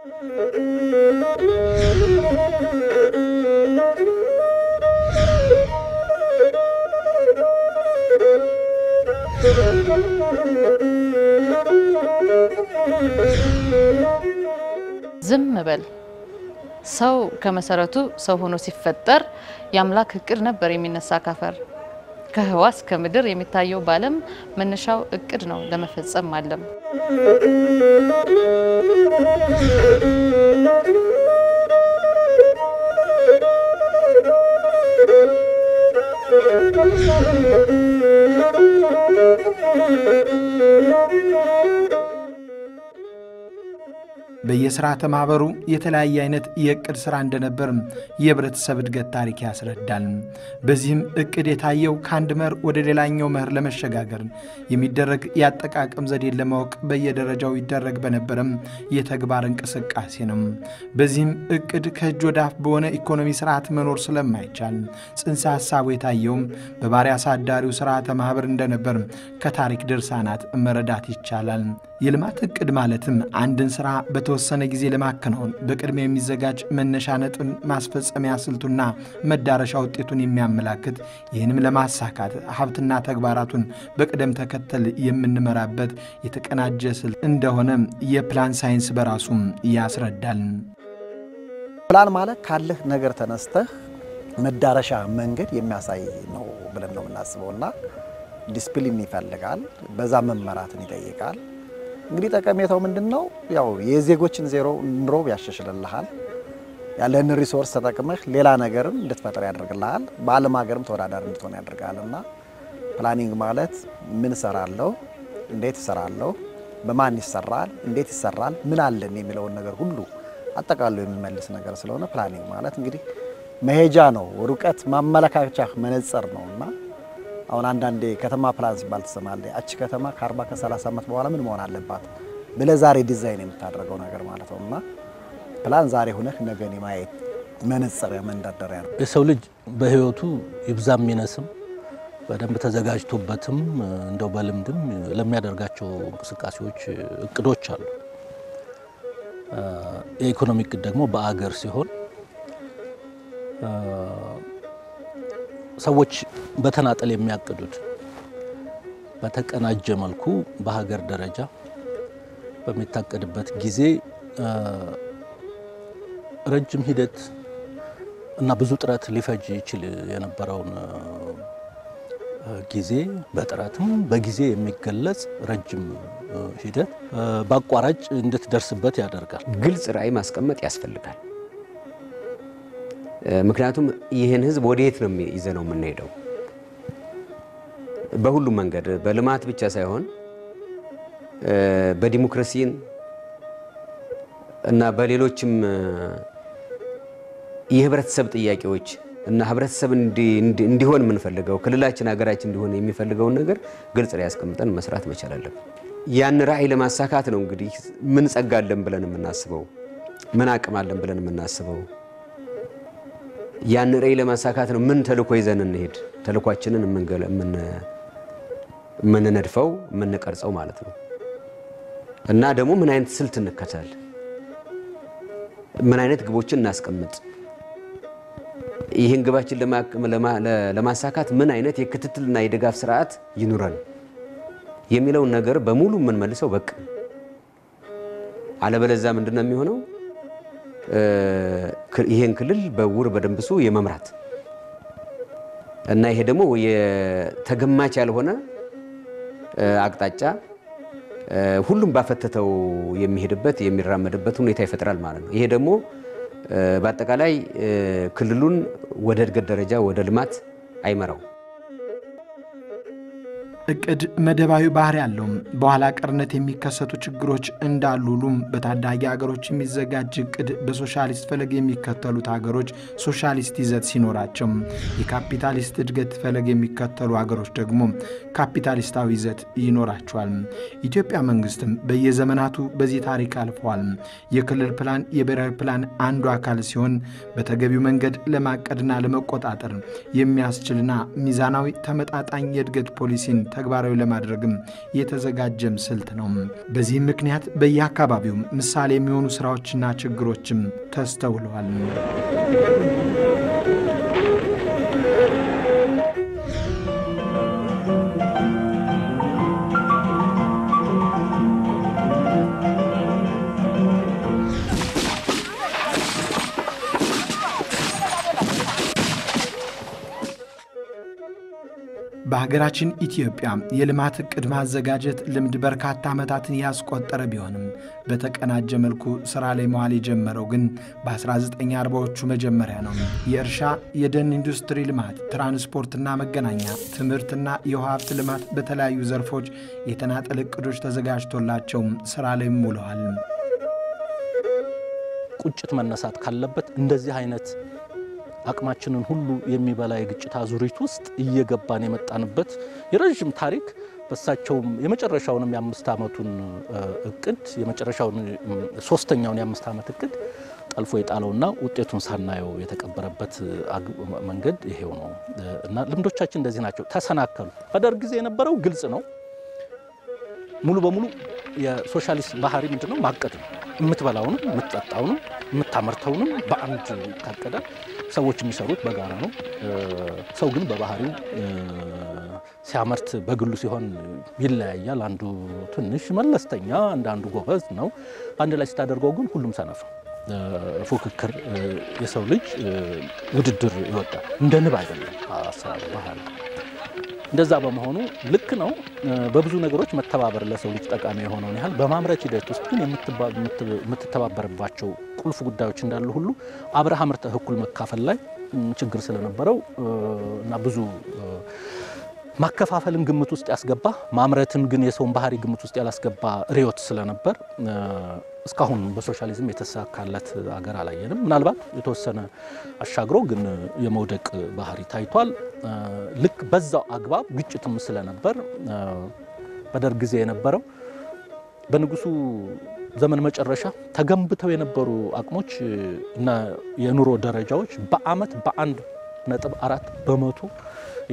ዝም በል ሰው ከመሰረቱ ሰው ሆኖ ሲፈጠር ያምላክ እቅድ ነበር የሚነሳ ካፈር ከህዋስ ከምድር የሚታየው ባለም መነሻው እቅድ ነው ለመፈጸም ማለም በየስራተ ማህበሩ የተለያየ አይነት የእቅድ ስራ እንደነበር የህብረተሰብ እድገት ታሪክ ያስረዳል። በዚህም እቅድ የታየው ከአንድ መር ወደ ሌላኛው መር ለመሸጋገር የሚደረግ ያጠቃቀም ዘዴን ለማወቅ በየደረጃው ይደረግ በነበረም የተግባር እንቅስቃሴ ነው። በዚህም እቅድ ከእጅ ወደ አፍ በሆነ ኢኮኖሚ ስርዓት መኖር ስለማይቻል ጽንሰ ሐሳቡ የታየው በባሪያ አሳዳሪው ስርዓተ ማህበር እንደነበር ከታሪክ ድርሳናት መረዳት ይቻላል። የልማት እቅድ ማለትም አንድን ስራ በተወሰነ ጊዜ ለማከናወን በቅድሚያ የሚዘጋጅ መነሻ ነጥብ ማስፈጸሚያ ስልቱና መዳረሻ ውጤቱን የሚያመላክት ይህንም ለማሳካት ሀብትና ተግባራቱን በቅደም ተከተል የምንመራበት የተቀናጀ ስልት እንደሆነ የፕላን ሳይንስ በራሱ ያስረዳል። ፕላን ማለት ካለህ ነገር ተነስተህ መዳረሻ መንገድ የሚያሳይ ነው ብለን ነው የምናስበውና ዲስፕሊን ይፈልጋል በዛ መመራትን ይጠይቃል። እንግዲህ ጠቀሜታው ምንድነው? ያው የዜጎችን ዜሮ ኑሮ ያሻሽልልሃል። ያለን ሪሶርስ ተጠቅመህ ሌላ ነገርን እንድትፈጥር ያደርግልሃል። በዓለም ሀገርም ተወዳዳሪ እንድትሆን ያደርጋልና ፕላኒንግ ማለት ምን ሰራለው፣ እንዴት ሰራለው፣ በማን ይሰራል፣ እንዴት ይሰራል፣ ምን አለን የሚለው ነገር ሁሉ አጠቃሎ የሚመልስ ነገር ስለሆነ ፕላኒንግ ማለት እንግዲህ መሄጃ ነው፣ ሩቀት ማመለካቻ መነጽር ነውና አሁን አንዳንዴ ከተማ ፕላን ሲባል ተሰማለ አቺ ከተማ ከ40 ከ30 ዓመት በኋላ ምን መሆን አለባት በለዛሬ ዲዛይን የምታደርገው ነገር ማለት ነውና ፕላን ዛሬ ሆነህ ነገን ማየት መነጽር መንደርደሪያ ነው። የሰው ልጅ በህይወቱ ይብዛም ይነስም በደንብ ተዘጋጅቶበትም እንደው በልምድም ለሚያደርጋቸው እንቅስቃሴዎች እቅዶች አሉ። የኢኮኖሚ እቅድ ደግሞ በአገር ሲሆን ሰዎች በተናጠል የሚያቅዱት በተቀናጀ መልኩ በሀገር ደረጃ በሚታቀድበት ጊዜ ረጅም ሂደት እና ብዙ ጥረት ሊፈጅ ይችል የነበረውን ጊዜ በጥረትም በጊዜ የሚገለጽ ረጅም ሂደት በአቋራጭ እንድትደርስበት ያደርጋል። ግልጽ ራዕይ ማስቀመጥ ያስፈልጋል። ምክንያቱም ይሄን ህዝብ ወዴት ነው ይዘነው የምንሄደው? በሁሉም መንገድ በልማት ብቻ ሳይሆን በዲሞክራሲን እና በሌሎችም የህብረተሰብ ጥያቄዎች እና ህብረተሰብ እንዲሆን የምንፈልገው ክልላችን ሀገራችን እንዲሆን የሚፈልገው ነገር ግልጽ ላይ ያስቀምጠን መስራት መቻል አለብን። ያን ራዕይ ለማሳካት ነው እንግዲህ ምን ጸጋለን ብለን የምናስበው፣ ምን አቅም አለን ብለን የምናስበው። ያን ራዕይ ለማሳካት ነው ምን ተልኮ ይዘን እንሄድ፣ ተልኳችንን ምን ነድፈው ምን ቀርጸው ማለት ነው። እና ደግሞ ምን አይነት ስልት እንከተል፣ ምን አይነት ግቦችን እናስቀምጥ፣ ይህን ግባችን ለማሳካት ምን አይነት የክትትልና የድጋፍ ስርዓት ይኑረን የሚለው ነገር በሙሉ ምን መልሰው በቃ አለበለዚያ ምንድነው የሚሆነው? ይሄን ክልል በውር በደንብሱ የመምራት እና ይሄ ደግሞ የተገማች ያልሆነ አቅጣጫ ሁሉም ባፈተተው የሚሄድበት የሚራመድበት ሁኔታ ይፈጥራል ማለት ነው። ይሄ ደግሞ በአጠቃላይ ክልሉን ወደ እድገት ደረጃ ወደ ልማት አይመራው። እቅድ መደባዊ ባህሪ ያለው በኋላ ቀርነት የሚከሰቱ ችግሮች እንዳሉሉም በታዳጊ ሀገሮች የሚዘጋጅ እቅድ በሶሻሊስት ፈለግ የሚከተሉት ሀገሮች ሶሻሊስት ይዘት ሲኖራቸው የካፒታሊስት እድገት ፈለግ የሚከተሉ ሀገሮች ደግሞ ካፒታሊስታዊ ይዘት ይኖራቸዋል። ኢትዮጵያ መንግስትም በየዘመናቱ በዚህ ታሪክ አልፈዋል። የክልል ፕላን የብሔራዊ ፕላን አንዱ አካል ሲሆን በተገቢው መንገድ ለማቀድና ለመቆጣጠር የሚያስችልና ሚዛናዊ ተመጣጣኝ የእድገት ፖሊሲን ተግባራዊ ለማድረግም የተዘጋጀም ስልት ነው። በዚህም ምክንያት በየአካባቢው ምሳሌ የሚሆኑ ስራዎችና ችግሮችም ተስተውለዋል። በሀገራችን ኢትዮጵያ የልማት ዕቅድ ማዘጋጀት ልምድ በርካታ ዓመታትን ያስቆጠረ ቢሆንም በተቀናጀ መልኩ ሥራ ላይ መዋል የጀመረው ግን በ1940ዎቹ መጀመሪያ ነው። የእርሻ የደን ኢንዱስትሪ ልማት፣ ትራንስፖርትና መገናኛ፣ ትምህርትና የውሃ ሀብት ልማት በተለያዩ ዘርፎች የተናጠል ዕቅዶች ተዘጋጅቶላቸው ሥራ ላይ ውለዋል። ቁጭት መነሳት ካለበት እንደዚህ አይነት አቅማችንን ሁሉ የሚበላ የግጭት አዙሪት ውስጥ እየገባን የመጣንበት የረጅም ታሪክ በሳቸውም የመጨረሻውንም የ5 ዓመቱን እቅድ የመጨረሻውን ሶስተኛውን የ5 ዓመት እቅድ ጠልፎ የጣለውና ውጤቱን ሳናየው የተቀበረበት መንገድ ይሄው ነው እና ልምዶቻችን እንደዚህ ናቸው። ተሰናከሉ። በደርግ ጊዜ የነበረው ግልጽ ነው። ሙሉ በሙሉ የሶሻሊስት ባህሪ ምንድነው? ማቀድ ነው። የምትበላውንም የምትጠጣውንም የምታመርተውንም በአንድ ካቀደ ሰዎች የሚሰሩት በጋራ ነው። ሰው ግን በባህሪው ሲያመርት በግሉ ሲሆን ይለያያል። አንዱ ትንሽ መለስተኛ፣ አንዳንዱ ጎበዝ ነው። አንድ ላይ ስታደርገው ግን ሁሉም ሰነፍ ነው። ፉክክር የሰው ልጅ ውድድር ይወዳል። እንደ ንብ አይደለም አሰራሩ ባህሪ። እንደዛ በመሆኑ ልክ ነው። በብዙ ነገሮች መተባበር ለሰው ልጅ ጠቃሚ የሆነውን ያህል በማምረት ሂደት ውስጥ ግን የምትተባበርባቸው ቁልፍ ጉዳዮች እንዳሉ ሁሉ አብረህ አምርተህ እኩል መካፈል ላይ ችግር ስለነበረው እና ብዙ ማከፋፈልን ግምት ውስጥ ያስገባ ማምረትን ግን የሰውን ባህሪ ግምት ውስጥ ያላስገባ ርዕዮት ስለነበር እስካሁን በሶሻሊዝም የተሳካለት አገር አላየንም። ምናልባት የተወሰነ አሻግሮ ግን የመውደቅ ባህሪ ታይቷል። ልክ በዛው አግባብ ግጭትም ስለነበር በደርግ ጊዜ የነበረው በንጉሱ ዘመን መጨረሻ ተገንብተው የነበሩ አቅሞች እና የኑሮ ደረጃዎች በአመት በ1.4 በመቶ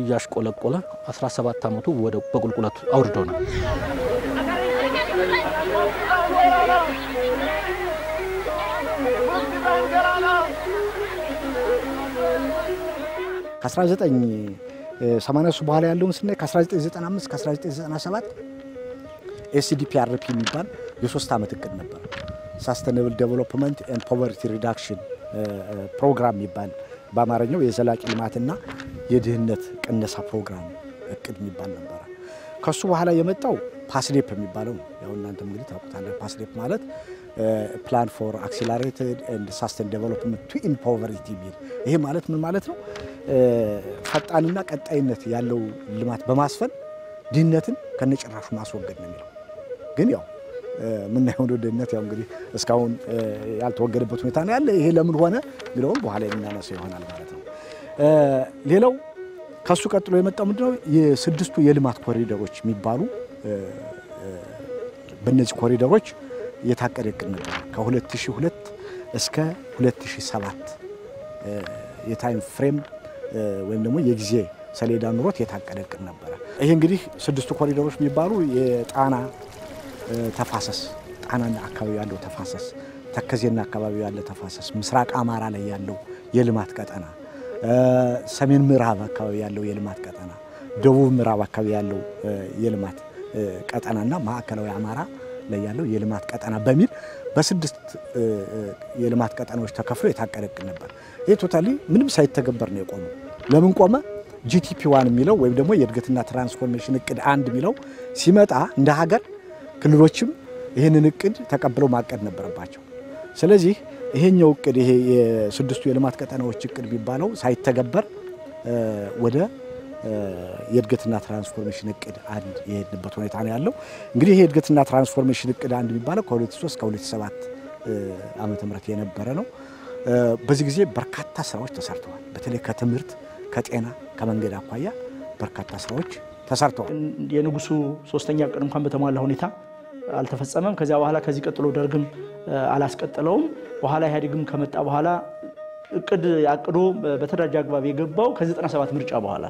እያሽቆለቆለ 17 ዓመቱ ወደ በቁልቁለት አውርዶናል። ከ1980 በኋላ ያለውን ስናይ ከ1995 ከ1997 ኤስዲፒአርፒ የሚባል የ3 ዓመት እቅድ ነበር። ሳስቴኔብል ዴቨሎፕመንት ኤንድ ፖቨርቲ ሪዳክሽን ፕሮግራም የሚባል በአማርኛው የዘላቂ ልማትና የድህነት ቅነሳ ፕሮግራም እቅድ የሚባል ነበር። ከሱ በኋላ የመጣው ፓስዴፕ የሚባለው ያው እናንተም እንግዲህ ታውቁታላችሁ። ፓስዴፕ ማለት ፕላን ፎር አክሲለሬትድ ኤንድ ሳስቴን ዴቨሎፕመንት ቱ ኢን ፖቨርቲ የሚል ይሄ ማለት ምን ማለት ነው? ፈጣንና ቀጣይነት ያለው ልማት በማስፈን ድህነትን ከነጭራሹ ማስወገድ ነው የሚለው። ግን ያው ምናየው ድህነት ያው እንግዲህ እስካሁን ያልተወገደበት ሁኔታ ነው ያለ። ይሄ ለምን ሆነ የሚለውን በኋላ የምናነሳው ይሆናል ማለት ነው። ሌላው ከሱ ቀጥሎ የመጣው ምንድነው? የስድስቱ የልማት ኮሪደሮች የሚባሉ በእነዚህ ኮሪደሮች የታቀደ እቅድ ነበር። ከ2002 እስከ 2007 የታይም ፍሬም ወይም ደግሞ የጊዜ ሰሌዳ ኑሮት የታቀደ እቅድ ነበር። ይሄ እንግዲህ ስድስቱ ኮሪደሮች የሚባሉ የጣና ተፋሰስ፣ ጣናና አካባቢ ያለው ተፋሰስ፣ ተከዜና አካባቢ ያለው ተፋሰስ፣ ምስራቅ አማራ ላይ ያለው የልማት ቀጠና፣ ሰሜን ምዕራብ አካባቢ ያለው የልማት ቀጠና፣ ደቡብ ምዕራብ አካባቢ ያለው የልማት ቀጠናና ማዕከላዊ አማራ ላይ ያለው የልማት ቀጠና በሚል በስድስት የልማት ቀጠናዎች ተከፍሎ የታቀደ እቅድ ነበር። ይሄ ቶታሊ ምንም ሳይተገበር ነው የቆመው። ለምን ቆመ? ጂቲፒ 1 የሚለው ወይም ደግሞ የእድገትና ትራንስፎርሜሽን እቅድ 1 የሚለው ሲመጣ እንደ ሀገር ክልሎችም ይህንን እቅድ ተቀብለው ማቀድ ነበረባቸው። ስለዚህ ይሄኛው እቅድ ይሄ የስድስቱ የልማት ቀጠናዎች እቅድ የሚባለው ሳይተገበር ወደ የእድገትና ትራንስፎርሜሽን እቅድ 1 የሄድንበት ሁኔታ ነው ያለው። እንግዲህ ይሄ የእድገትና ትራንስፎርሜሽን እቅድ 1 የሚባለው ከ2003 እስከ 2007 ዓመተ ምህረት የነበረ ነው። በዚህ ጊዜ በርካታ ስራዎች ተሰርተዋል። በተለይ ከትምህርት፣ ከጤና፣ ከመንገድ አኳያ በርካታ ስራዎች ተሰርተዋል። የንጉሱ ሶስተኛ እቅድ እንኳን በተሟላ ሁኔታ አልተፈጸመም። ከዚያ በኋላ ከዚህ ቀጥሎ ደርግም አላስቀጠለውም። በኋላ ኢህአዴግም ከመጣ በኋላ እቅድ አቅዶ በተደራጀ አግባብ የገባው ከ97 ምርጫ በኋላ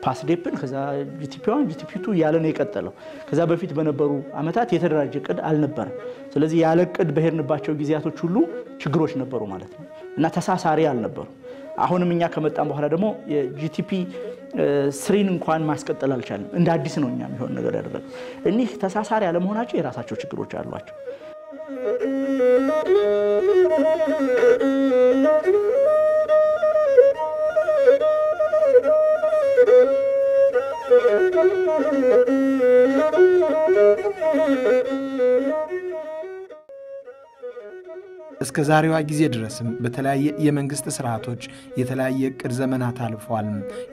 ፓስዴፕን ከዛ ጂቲፒ1 ጂቲፒ2 ያለ ነው የቀጠለው ከዛ በፊት በነበሩ አመታት የተደራጀ ቅድ አልነበረም ስለዚህ ያለ ቅድ በሄድንባቸው ጊዜያቶች ሁሉ ችግሮች ነበሩ ማለት ነው እና ተሳሳሪ አልነበሩ አሁንም እኛ ከመጣን በኋላ ደግሞ የጂቲፒ ስሪን እንኳን ማስቀጠል አልቻለም እንደ አዲስ ነው እኛ የሚሆን ነገር ያደረገው እኒህ ተሳሳሪ አለመሆናቸው የራሳቸው ችግሮች አሏቸው እስከ ዛሬዋ ጊዜ ድረስም በተለያየ የመንግስት ስርዓቶች የተለያየ ቅድ ዘመናት አልፈዋል።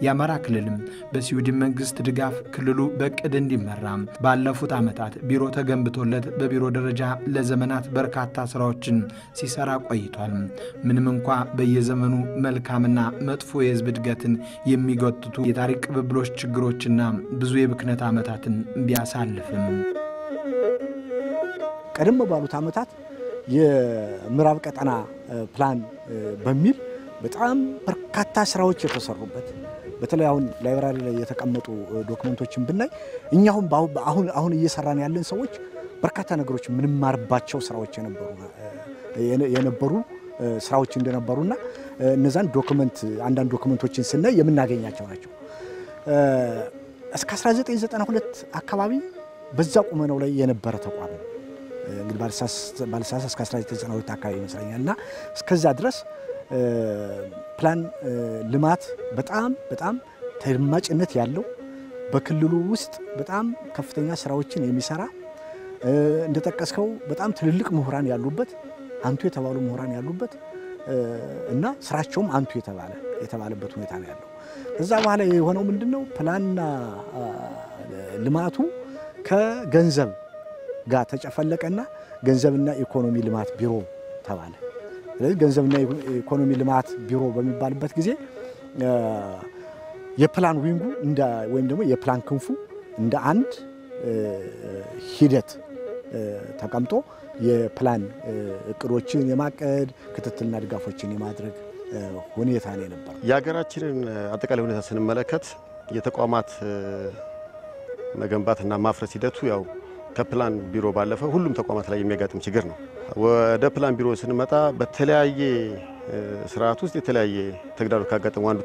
የአማራ ክልልም በስዊድን መንግስት ድጋፍ ክልሉ በቅድ እንዲመራ ባለፉት ዓመታት ቢሮ ተገንብቶለት በቢሮ ደረጃ ለዘመናት በርካታ ስራዎችን ሲሰራ ቆይቷል። ምንም እንኳ በየዘመኑ መልካምና መጥፎ የህዝብ እድገትን የሚጎትቱ የታሪክ ቅብብሎች ችግሮችና ብዙ የብክነት ዓመታትን ቢያሳልፍም ቀደም ባሉት ዓመታት የምዕራብ ቀጠና ፕላን በሚል በጣም በርካታ ስራዎች የተሰሩበት በተለይ አሁን ላይብራሪ ላይ የተቀመጡ ዶክመንቶችን ብናይ እኛሁን አሁን እየሰራን ያለን ሰዎች በርካታ ነገሮች ምንም ማርባቸው ስራዎች የነበሩ ስራዎች እንደነበሩና እነዛን ዶክመንት አንዳንድ ዶክመንቶችን ስናይ የምናገኛቸው ናቸው እስከ 1992 አካባቢ በዛ ቁመናው ላይ የነበረ ተቋም ነው እንግዲህ ባልሳሳት እስከ 1992 አካባቢ ይመስለኛልና እስከዛ ድረስ ፕላን ልማት በጣም ተደማጭነት ያለው በክልሉ ውስጥ በጣም ከፍተኛ ስራዎችን የሚሰራ እንደተጠቀስከው በጣም ትልልቅ ምሁራን ያሉበት አንቱ የተባሉ ምሁራን ያሉበት እና ስራቸውም አንቱ የተባለበት ሁኔታ ነው ያለው ከዛ በኋላ የሆነው ምንድነው ፕላንና ልማቱ ከገንዘብ ጋር ተጨፈለቀና ገንዘብና ኢኮኖሚ ልማት ቢሮ ተባለ ስለዚህ ገንዘብና ኢኮኖሚ ልማት ቢሮ በሚባልበት ጊዜ የፕላን ዊንጉ ወይም ደግሞ የፕላን ክንፉ እንደ አንድ ሂደት ተቀምጦ የፕላን እቅዶችን የማቀድ ክትትልና ድጋፎችን የማድረግ ሁኔታ ነው ነበር የሀገራችንን አጠቃላይ ሁኔታ ስንመለከት የተቋማት መገንባትና ማፍረስ ሂደቱ ያው ከፕላን ቢሮ ባለፈ ሁሉም ተቋማት ላይ የሚያጋጥም ችግር ነው ወደ ፕላን ቢሮ ስንመጣ በተለያየ ስርዓት ውስጥ የተለያየ ተግዳሮት ካጋጠሙ አንዱ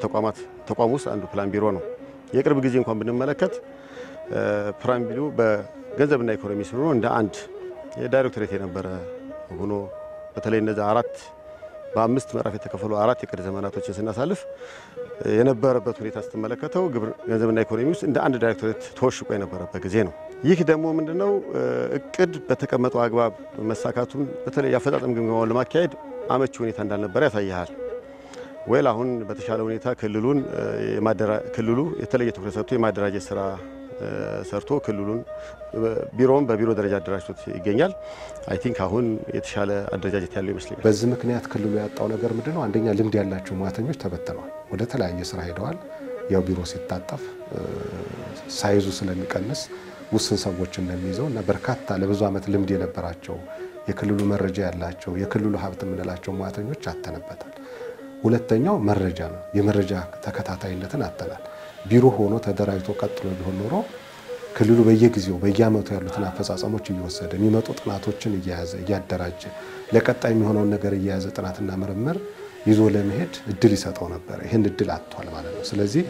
ተቋም ውስጥ አንዱ ፕላን ቢሮ ነው የቅርብ ጊዜ እንኳን ብንመለከት ፕላን ቢሮ በገንዘብና ኢኮኖሚ ስሩ እንደ አንድ የዳይሬክቶሬት የነበረ ሆኖ በተለይ እነዛ በአምስት ምዕራፍ የተከፈሉ 4 የቅድ ዘመናቶችን ስናሳልፍ የነበረበት ሁኔታ ስትመለከተው ገንዘብና ኢኮኖሚ ውስጥ እንደ አንድ ዳይሬክቶሬት ተወሽቆ የነበረበት ጊዜ ነው ይህ ደግሞ ምንድነው እቅድ በተቀመጠው አግባብ መሳካቱን በተለይ ያፈጻጸም ግምገማውን ለማካሄድ አመቺ ሁኔታ እንዳልነበረ ያሳያል ወይል አሁን በተሻለ ሁኔታ ክልሉ የተለየ ትኩረት ሰጥቶ የማደራጀት ስራ ሰርቶ ክልሉን ቢሮውን በቢሮ ደረጃ አደራጅቶት ይገኛል አይ ቲንክ አሁን የተሻለ አደረጃጀት ያለው ይመስለኛል በዚህ ምክንያት ክልሉ ያጣው ነገር ምንድነው አንደኛ ልምድ ያላቸው ሙያተኞች ተበተነዋል ወደ ተለያየ ስራ ሄደዋል ያው ቢሮ ሲታጠፍ ሳይዙ ስለሚቀንስ ውስን ሰዎች እንደሚይዘው እና በርካታ ለብዙ አመት ልምድ የነበራቸው የክልሉ መረጃ ያላቸው የክልሉ ሀብት ምንላቸው ሙያተኞች አተነበታል ሁለተኛው መረጃ ነው የመረጃ ተከታታይነትን አተናል ቢሮ ሆኖ ተደራጅቶ ቀጥሎ ቢሆን ኖሮ ክልሉ በየጊዜው በየአመቱ ያሉትን አፈጻጸሞች እየወሰደ የሚመጡ ጥናቶችን እያደራጀ ለቀጣይ የሚሆነውን ነገር እያያዘ ጥናትና ምርምር ይዞ ለመሄድ እድል ይሰጠው ነበር ይሄን እድል አጥቷል ማለት ነው ስለዚህ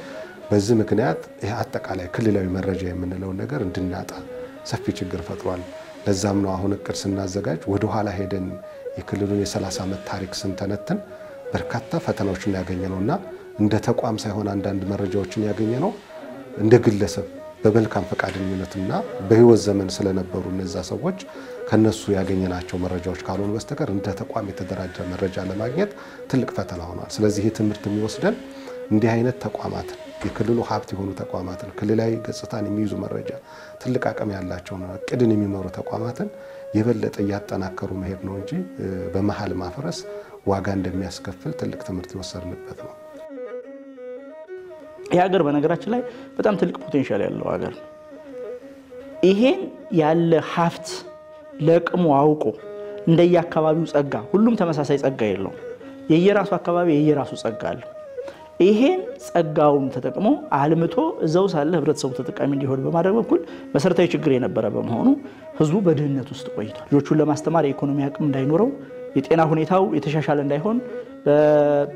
በዚህ ምክንያት ይሄ አጠቃላይ ክልላዊ መረጃ የምንለው ነገር እንድናጣ ሰፊ ችግር ፈጥሯል ለዛም ነው አሁን እቅድ ስናዘጋጅ ወደ ኋላ ሄደን የክልሉን የ30 አመት ታሪክ ስንተነትን በርካታ ፈተናዎችን ያገኘነውና እንደ ተቋም ሳይሆን አንዳንድ መረጃዎችን ያገኘነው እንደ ግለሰብ በመልካም ፈቃደኝነትና በህይወት ዘመን ስለነበሩ እነዛ ሰዎች ከነሱ ያገኘናቸው መረጃዎች ካልሆኑ በስተቀር እንደ ተቋም የተደራጀ መረጃ ለማግኘት ትልቅ ፈተና ሆኗል ስለዚህ ይሄ ትምህርት የሚወስደን እንዲህ አይነት ተቋማት የክልሉ ሀብት የሆኑ ተቋማትን ክልላዊ ገጽታን የሚይዙ መረጃ ትልቅ አቅም ያላቸው ነው ቅድን የሚመሩ ተቋማትን የበለጠ ያጠናከሩ መሄድ ነው እንጂ በመሃል ማፍረስ ዋጋ እንደሚያስከፍል ትልቅ ትምህርት ይወሰድንበት ነው የሀገር በነገራችን ላይ በጣም ትልቅ ፖቴንሻል ያለው ሀገር ይሄን ያለ ሀብት ለቅሞ አውቆ እንደየአካባቢው ጸጋ ሁሉም ተመሳሳይ ጸጋ የለውም የየራሱ አካባቢ የየራሱ ጸጋ አለው ይሄን ጸጋውን ተጠቅሞ አልምቶ እዛው ሳለ ህብረተሰቡ ተጠቃሚ እንዲሆን በማድረግ በኩል መሰረታዊ ችግር የነበረ በመሆኑ ህዝቡ በድህነት ውስጥ ቆይቷል። ልጆቹን ለማስተማር የኢኮኖሚ አቅም እንዳይኖረው፣ የጤና ሁኔታው የተሻሻለ እንዳይሆን፣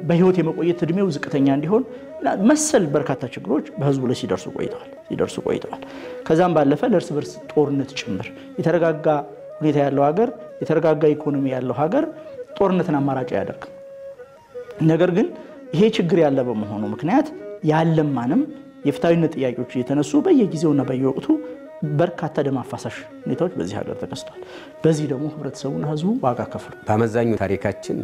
በህይወት የመቆየት እድሜው ዝቅተኛ እንዲሆን መሰል በርካታ ችግሮች በህዝቡ ላይ ሲደርሱ ቆይተዋል። ከዛም ባለፈ ለእርስ በርስ ጦርነት ጭምር የተረጋጋ ሁኔታ ያለው ሀገር፣ የተረጋጋ ኢኮኖሚ ያለው ሀገር ጦርነትን አማራጭ አያደርግም። ነገር ግን ይሄ ችግር ያለ በመሆኑ ምክንያት ያለማንም የፍትሃዊነት ጥያቄዎች እየተነሱ በየጊዜውና በየወቅቱ በርካታ ደም አፋሳሽ ሁኔታዎች በዚህ ሀገር ተከስተዋል። በዚህ ደግሞ ህብረተሰቡና ህዝቡ ዋጋ ከፍሉ። በአመዛኙ ታሪካችን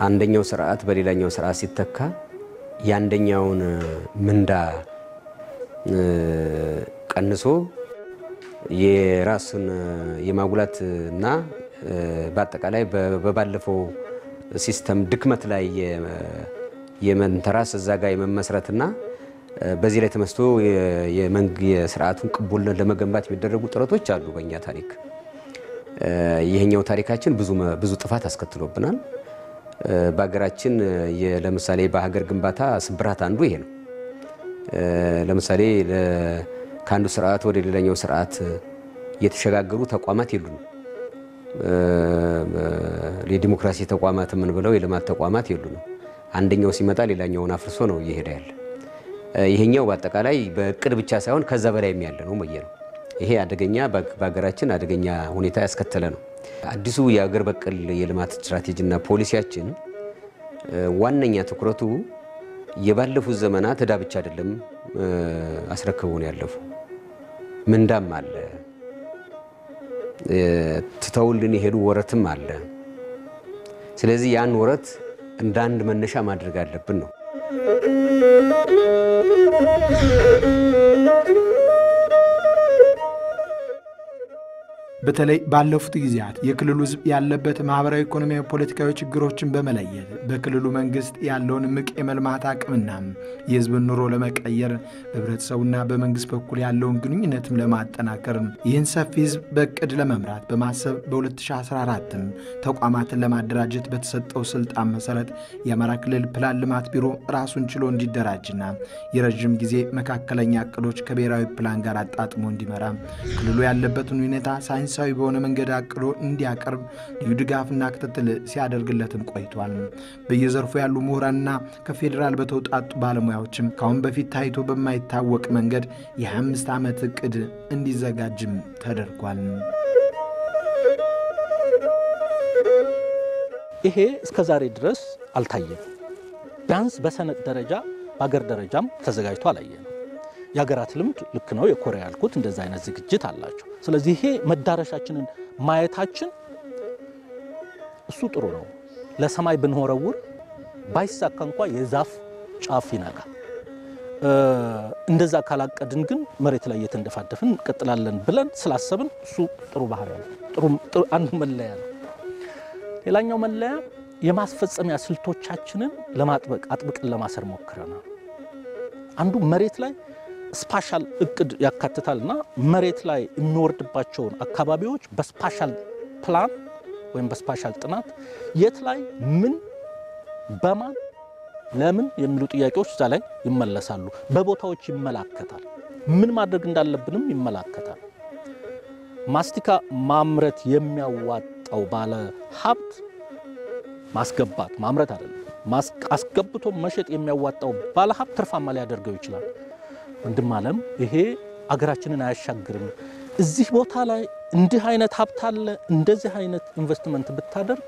አንደኛው ስርዓት በሌላኛው ስርዓት ሲተካ ያንደኛውን ምንዳ ቀንሶ የራስን የማጉላትና በአጠቃላይ በባለፈው ሲስተም ድክመት ላይ የመንተራስ እዛ ጋር የመመስረትና በዚህ ላይ ተመስቶ የስርዓቱን ቅቡልነት ለመገንባት የሚደረጉ ጥረቶች አሉ በእኛ ታሪክ። ይሄኛው ታሪካችን ብዙ ጥፋት አስከትሎብናል። በሀገራችን ለምሳሌ በሀገር ግንባታ ስብራት አንዱ ይሄ ነው። ለምሳሌ ከአንዱ ስርዓት ወደ ሌላኛው ስርዓት የተሸጋገሩ ተቋማት የሉም። የዲሞክራሲ ተቋማት ምን ብለው የልማት ተቋማት የሉም። አንደኛው ሲመጣ ሌላኛውን አፍርሶ ነው እየሄደ ያለ። ይሄኛው በአጠቃላይ በእቅድ ብቻ ሳይሆን ከዛ በላይ ያለ ነው ማለት ነው። ይሄ አደገኛ በሀገራችን አደገኛ ሁኔታ ያስከተለ ነው። አዲሱ የሀገር በቀል የልማት ስትራቴጂና ፖሊሲያችን ዋነኛ ትኩረቱ የባለፉት ዘመናት ዕዳ ብቻ አይደለም አስረክበውን ያለፉ ምንዳም አለ፣ ትተውልን የሄዱ ወረትም አለ። ስለዚህ ያን ወረት እንደ አንድ መነሻ ማድረግ አለብን ነው። በተለይ ባለፉት ጊዜያት የክልሉ ሕዝብ ያለበት ማህበራዊ፣ ኢኮኖሚያዊ፣ ፖለቲካዊ ችግሮችን በመለየት በክልሉ መንግስት ያለውን ምቅ የመልማት አቅምና የሕዝብን ኑሮ ለመቀየር በህብረተሰቡና በመንግስት በኩል ያለውን ግንኙነትም ለማጠናከር ይህን ሰፊ ሕዝብ በእቅድ ለመምራት በማሰብ በ2014 ተቋማትን ለማደራጀት በተሰጠው ስልጣን መሰረት የአማራ ክልል ፕላን ልማት ቢሮ ራሱን ችሎ እንዲደራጅና የረጅም ጊዜ መካከለኛ እቅዶች ከብሔራዊ ፕላን ጋር አጣጥሞ እንዲመራ ክልሉ ያለበትን ሁኔታ ሳይንሳዊ በሆነ መንገድ አቅዶ እንዲያቀርብ ልዩ ድጋፍና ክትትል ሲያደርግለትም ቆይቷል። በየዘርፉ ያሉ ምሁራንና ከፌዴራል በተውጣጡ ባለሙያዎችም ካሁን በፊት ታይቶ በማይታወቅ መንገድ የ25 ዓመት እቅድ እንዲዘጋጅም ተደርጓል። ይሄ እስከ ዛሬ ድረስ አልታየም። ቢያንስ በሰነድ ደረጃ በአገር ደረጃም ተዘጋጅቶ አላየንም። የሀገራት ልምድ ልክ ነው። የኮሪያ ያልኩት እንደዛ አይነት ዝግጅት አላቸው። ስለዚህ ይሄ መዳረሻችንን ማየታችን እሱ ጥሩ ነው። ለሰማይ ብንወረውር ባይሳካ እንኳን የዛፍ ጫፍ ይነካል። እንደዛ ካላቀድን ግን መሬት ላይ እየተንደፋደፍን እንቀጥላለን ብለን ስላሰብን እሱ ጥሩ ባህሪ ነው። ጥሩ አንዱ መለያ ነው። ሌላኛው መለያ የማስፈጸሚያ ስልቶቻችንን አጥብቀን ለማሰር ሞክረናል። አንዱ መሬት ላይ ስፓሻል እቅድ ያካትታልና መሬት ላይ የሚወርድባቸውን አካባቢዎች በስፓሻል ፕላን ወይም በስፓሻል ጥናት የት ላይ ምን በማን ለምን የሚሉ ጥያቄዎች እዛ ላይ ይመለሳሉ። በቦታዎች ይመላከታል። ምን ማድረግ እንዳለብንም ይመላከታል። ማስቲካ ማምረት የሚያዋጣው ባለ ሀብት ማስገባት ማምረት አይደለም፣ አስገብቶ መሸጥ የሚያዋጣው ባለ ሀብት ትርፋማ ሊያደርገው ይችላል። ወንድም ዓለም ይሄ አገራችንን አያሻግርም። እዚህ ቦታ ላይ እንዲህ አይነት ሀብት አለ፣ እንደዚህ አይነት ኢንቨስትመንት ብታደርግ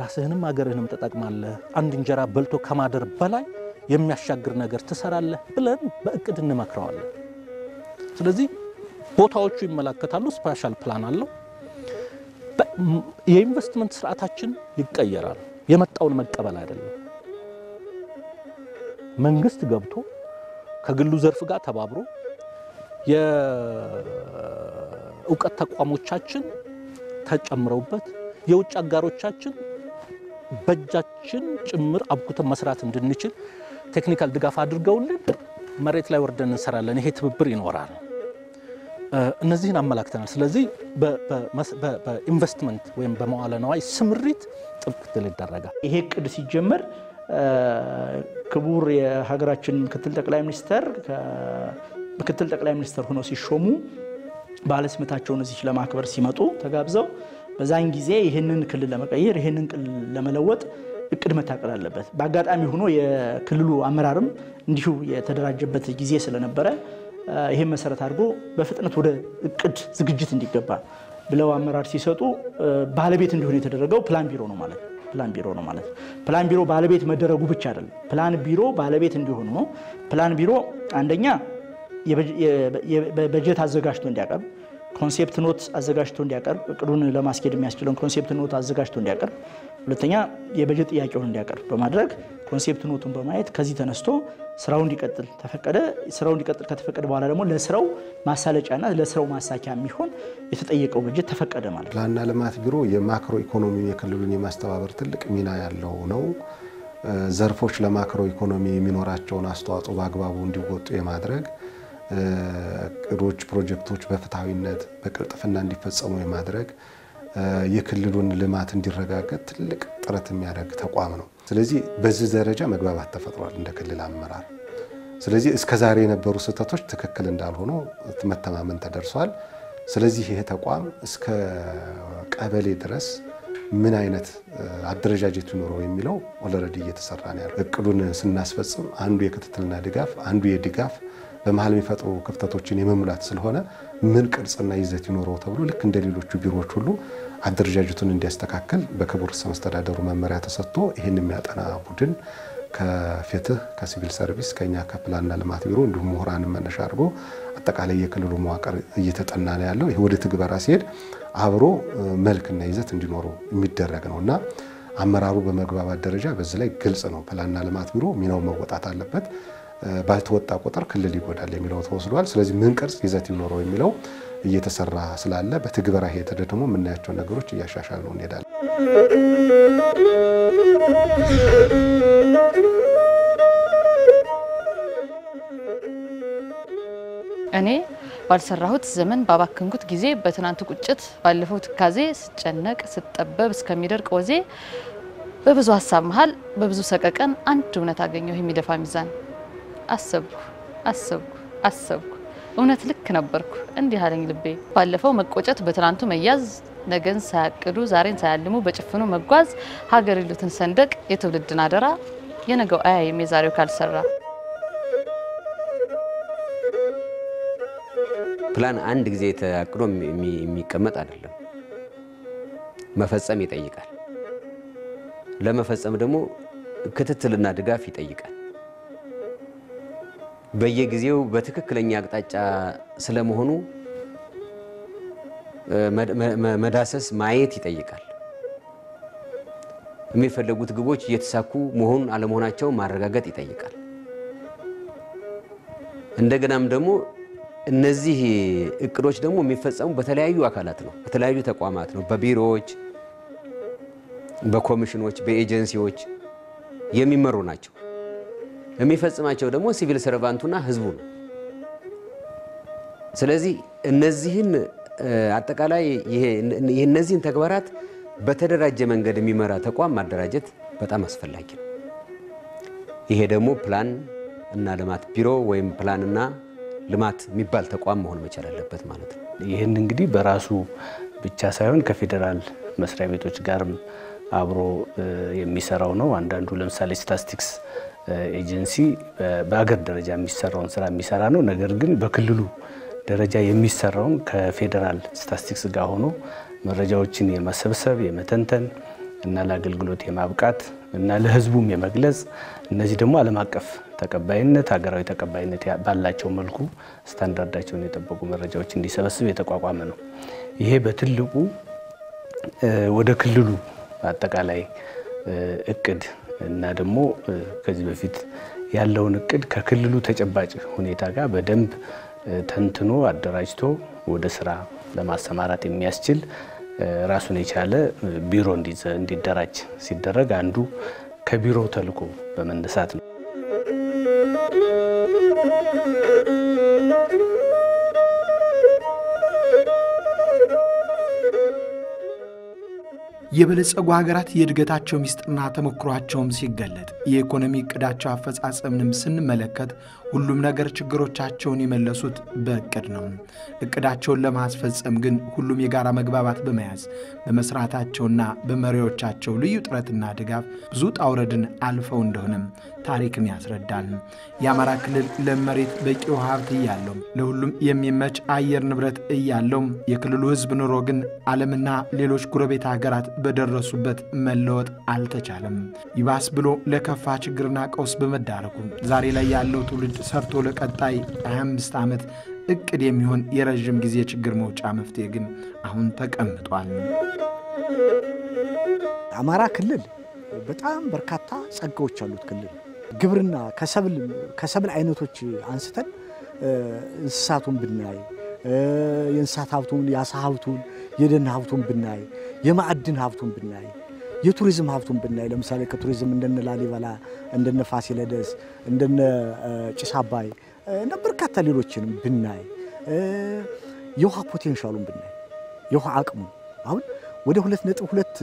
ራስህንም አገርህንም ተጠቅማለህ፣ አንድ እንጀራ በልቶ ከማደር በላይ የሚያሻግር ነገር ትሰራለህ ብለን በእቅድ እንመክረዋለን። ስለዚህ ቦታዎቹ ይመለከታሉ። ስፔሻል ፕላን አለው። የኢንቨስትመንት ስርዓታችን ይቀየራል። የመጣውን መቀበል አይደለም። መንግስት ገብቶ ከግሉ ዘርፍ ጋር ተባብሮ የእውቀት ተቋሞቻችን ተጨምረውበት የውጭ አጋሮቻችን በእጃችን ጭምር አብኩተን መስራት እንድንችል ቴክኒካል ድጋፍ አድርገውልን መሬት ላይ ወርደን እንሰራለን። ይሄ ትብብር ይኖራል። እነዚህን አመላክተናል። ስለዚህ በኢንቨስትመንት ወይም በመዋለ ነዋይ ስምሪት ጥብቅ ክትትል ይደረጋል። ይሄ እቅድ ሲጀመር ክቡር የሀገራችን ምክትል ጠቅላይ ሚኒስትር ሆነው ሲሾሙ ባለስልጣናቸውን እዚህ ለማክበር ሲመጡ ተጋብዘው በዛን ጊዜ ይሄንን ክልል ለመቀየር ይሄንን ክልል ለመለወጥ እቅድ መታቀድ አለበት። በአጋጣሚ ሆኖ የክልሉ አመራርም እንዲሁ የተደራጀበት ጊዜ ስለነበረ ይሄን መሰረት አድርጎ በፍጥነት ወደ እቅድ ዝግጅት እንዲገባ ብለው አመራር ሲሰጡ ባለቤት እንዲሆን የተደረገው ፕላን ቢሮ ነው ማለት ነው። ፕላን ቢሮ ባለቤት መደረጉ ብቻ አይደለም፣ ፕላን ቢሮ ባለቤት እንዲሆን ነው። ፕላን ቢሮ አንደኛ በጀት አዘጋጅቶ እንዲያቀርብ፣ ኮንሴፕት ኖት አዘጋጅቶ እንዲያቀርብ፣ እቅዱን ለማስኬድ የሚያስችለውን ኮንሴፕት ኖት አዘጋጅቶ እንዲያቀርብ፣ ሁለተኛ የበጀት ጥያቄውን እንዲያቀርብ በማድረግ ኮንሴፕት ኖቱን በማየት ከዚህ ተነስቶ ስራው እንዲቀጥል ተፈቀደ። ስራው እንዲቀጥል ከተፈቀደ በኋላ ደግሞ ለስራው ማሳለጫና ለስራው ማሳኪያ የሚሆን የተጠየቀው በጀት ተፈቀደ ማለት ነው። ፕላንና ልማት ቢሮ የማክሮ ኢኮኖሚ የክልሉን የማስተባበር ትልቅ ሚና ያለው ነው። ዘርፎች ለማክሮ ኢኮኖሚ የሚኖራቸውን አስተዋጽኦ በአግባቡ እንዲወጡ የማድረግ እቅዶች፣ ፕሮጀክቶች በፍትሃዊነት በቅልጥፍና እንዲፈጸሙ የማድረግ የክልሉን ልማት እንዲረጋገጥ ትልቅ ጥረት የሚያደርግ ተቋም ነው። ስለዚህ በዚህ ደረጃ መግባባት ተፈጥሯል እንደ ክልል አመራር። ስለዚህ እስከዛሬ የነበሩ ስህተቶች ትክክል እንዳልሆኑ መተማመን ተደርሷል። ስለዚህ ይሄ ተቋም እስከ ቀበሌ ድረስ ምን አይነት አደረጃጀት ይኖረው የሚለው ኦልሬዲ እየተሰራ ነው ያለው። እቅዱን ስናስፈጽም አንዱ የክትትልና ድጋፍ አንዱ የድጋፍ በመሃል የሚፈጥሩ ክፍተቶችን የመሙላት ስለሆነ ምን ቅርጽና ይዘት ይኖረው ተብሎ ልክ እንደ ሌሎቹ ቢሮዎች ሁሉ አደረጃጀቱን እንዲያስተካክል በክቡር ርዕሰ መስተዳድሩ መመሪያ ተሰጥቶ ይህን የሚያጠና ቡድን ከፍትህ ከሲቪል ሰርቪስ ከኛ ከፕላንና ልማት ቢሮ እንዲሁም ምሁራን መነሻ አድርጎ አጠቃላይ የክልሉ መዋቅር እየተጠና ነው ያለው። ይሄ ወደ ትግበራ ሲሄድ አብሮ መልክና ይዘት እንዲኖረው የሚደረግ ነውና አመራሩ በመግባባት ደረጃ በዚህ ላይ ግልጽ ነው። ፕላንና ልማት ቢሮ ሚናው መወጣት አለበት። ባልተወጣ ቁጥር ክልል ይጎዳል የሚለው ተወስዷል። ስለዚህ ምን ቅርጽ ይዘት ይኖረው የሚለው እየተሰራ ስላለ በትግበራ ሄደ ደግሞ የምናያቸው ነገሮች እያሻሻል ነው እንሄዳለን። እኔ ባልሰራሁት ዘመን ባባከንኩት ጊዜ በትናንቱ ቁጭት ባለፈው ትካዜ ስጨነቅ ስጠበብ እስከሚደርቅ ወዜ በብዙ ሐሳብ መሃል በብዙ ሰቀቀን አንድ እውነት አገኘሁ የሚደፋ ሚዛን። አሰብኩ እውነት ልክ ነበርኩ እንዲህ አለኝ ልቤ። ባለፈው መቆጨት በትናንቱ መያዝ ነገን ሳያቅዱ ዛሬን ሳያልሙ በጭፍኑ መጓዝ ሀገር ይሉትን ሰንደቅ የትውልድን አደራ የነገው አያይም የዛሬው ካልሰራ። ፕላን አንድ ጊዜ ተአቅዶ የሚቀመጥ አይደለም፣ መፈጸም ይጠይቃል። ለመፈጸም ደግሞ ክትትልና ድጋፍ ይጠይቃል። በየጊዜው በትክክለኛ አቅጣጫ ስለመሆኑ መዳሰስ ማየት ይጠይቃል። የሚፈልጉት ግቦች እየተሳኩ መሆን አለመሆናቸው ማረጋገጥ ይጠይቃል። እንደገናም ደግሞ እነዚህ እቅዶች ደግሞ የሚፈጸሙ በተለያዩ አካላት ነው፣ በተለያዩ ተቋማት ነው፣ በቢሮዎች፣ በኮሚሽኖች፣ በኤጀንሲዎች የሚመሩ ናቸው። የሚፈጽማቸው ደግሞ ሲቪል ሰርቫንቱና ህዝቡ ነው። ስለዚህ እነዚህን አጠቃላይ እነዚህን ተግባራት በተደራጀ መንገድ የሚመራ ተቋም ማደራጀት በጣም አስፈላጊ ነው። ይሄ ደግሞ ፕላን እና ልማት ቢሮ ወይም ፕላንና ልማት የሚባል ተቋም መሆን መቻል አለበት ማለት ነው። ይሄን እንግዲህ በራሱ ብቻ ሳይሆን ከፌደራል መስሪያ ቤቶች ጋርም አብሮ የሚሰራው ነው። አንዳንዱ ለምሳሌ ስታቲስቲክስ ኤጀንሲ በአገር ደረጃ የሚሰራውን ስራ የሚሰራ ነው። ነገር ግን በክልሉ ደረጃ የሚሰራውን ከፌደራል ስታቲስቲክስ ጋር ሆኖ መረጃዎችን የመሰብሰብ የመተንተን እና ለአገልግሎት የማብቃት እና ለህዝቡም የመግለጽ እነዚህ ደግሞ ዓለም አቀፍ ተቀባይነት ሀገራዊ ተቀባይነት ባላቸው መልኩ ስታንዳርዳቸውን የጠበቁ መረጃዎች እንዲሰበስብ የተቋቋመ ነው። ይሄ በትልቁ ወደ ክልሉ አጠቃላይ እቅድ እና ደግሞ ከዚህ በፊት ያለውን እቅድ ከክልሉ ተጨባጭ ሁኔታ ጋር በደንብ ተንትኖ አደራጅቶ ወደ ስራ ለማሰማራት የሚያስችል ራሱን የቻለ ቢሮ እንዲደራጅ ሲደረግ አንዱ ከቢሮው ተልዕኮ በመነሳት ነው። የበለጸጉ ሀገራት የእድገታቸው ሚስጥርና ተሞክሯቸውም ሲገለጥ የኢኮኖሚ እቅዳቸው አፈጻጸምንም ስንመለከት ሁሉም ነገር ችግሮቻቸውን የመለሱት በእቅድ ነው። እቅዳቸውን ለማስፈጸም ግን ሁሉም የጋራ መግባባት በመያዝ በመስራታቸውና በመሪዎቻቸው ልዩ ጥረትና ድጋፍ ብዙ ጣውረድን አልፈው እንደሆነም ታሪክን ያስረዳል። የአማራ ክልል ለመሬት በቂ ውሃ ሀብት እያለው ለሁሉም የሚመች አየር ንብረት እያለው የክልሉ ሕዝብ ኑሮ ግን ዓለምና ሌሎች ጎረቤት ሀገራት በደረሱበት መለወጥ አልተቻለም። ይባስ ብሎ ለከፋ ችግርና ቀውስ በመዳረጉ ዛሬ ላይ ያለው ትውልድ ሰርቶ ለቀጣይ 25 ዓመት እቅድ የሚሆን የረጅም ጊዜ ችግር መውጫ መፍትሄ ግን አሁን ተቀምጧል። አማራ ክልል በጣም በርካታ ጸጋዎች ያሉት ክልል ግብርና ከሰብል አይነቶች አንስተን እንስሳቱን ብናይ የእንስሳት ሀብቱን የአሳ ሀብቱን የደን ሀብቱን ብናይ የማዕድን ሀብቱን ብናይ የቱሪዝም ሀብቱን ብናይ ለምሳሌ ከቱሪዝም እንደነ ላሊበላ እንደነ ፋሲለደስ እንደነ ጭስ አባይ እና በርካታ ሌሎችንም ብናይ የውሃ ፖቴንሻሉን ብናይ የውሃ አቅሙ አሁን ወደ 2.2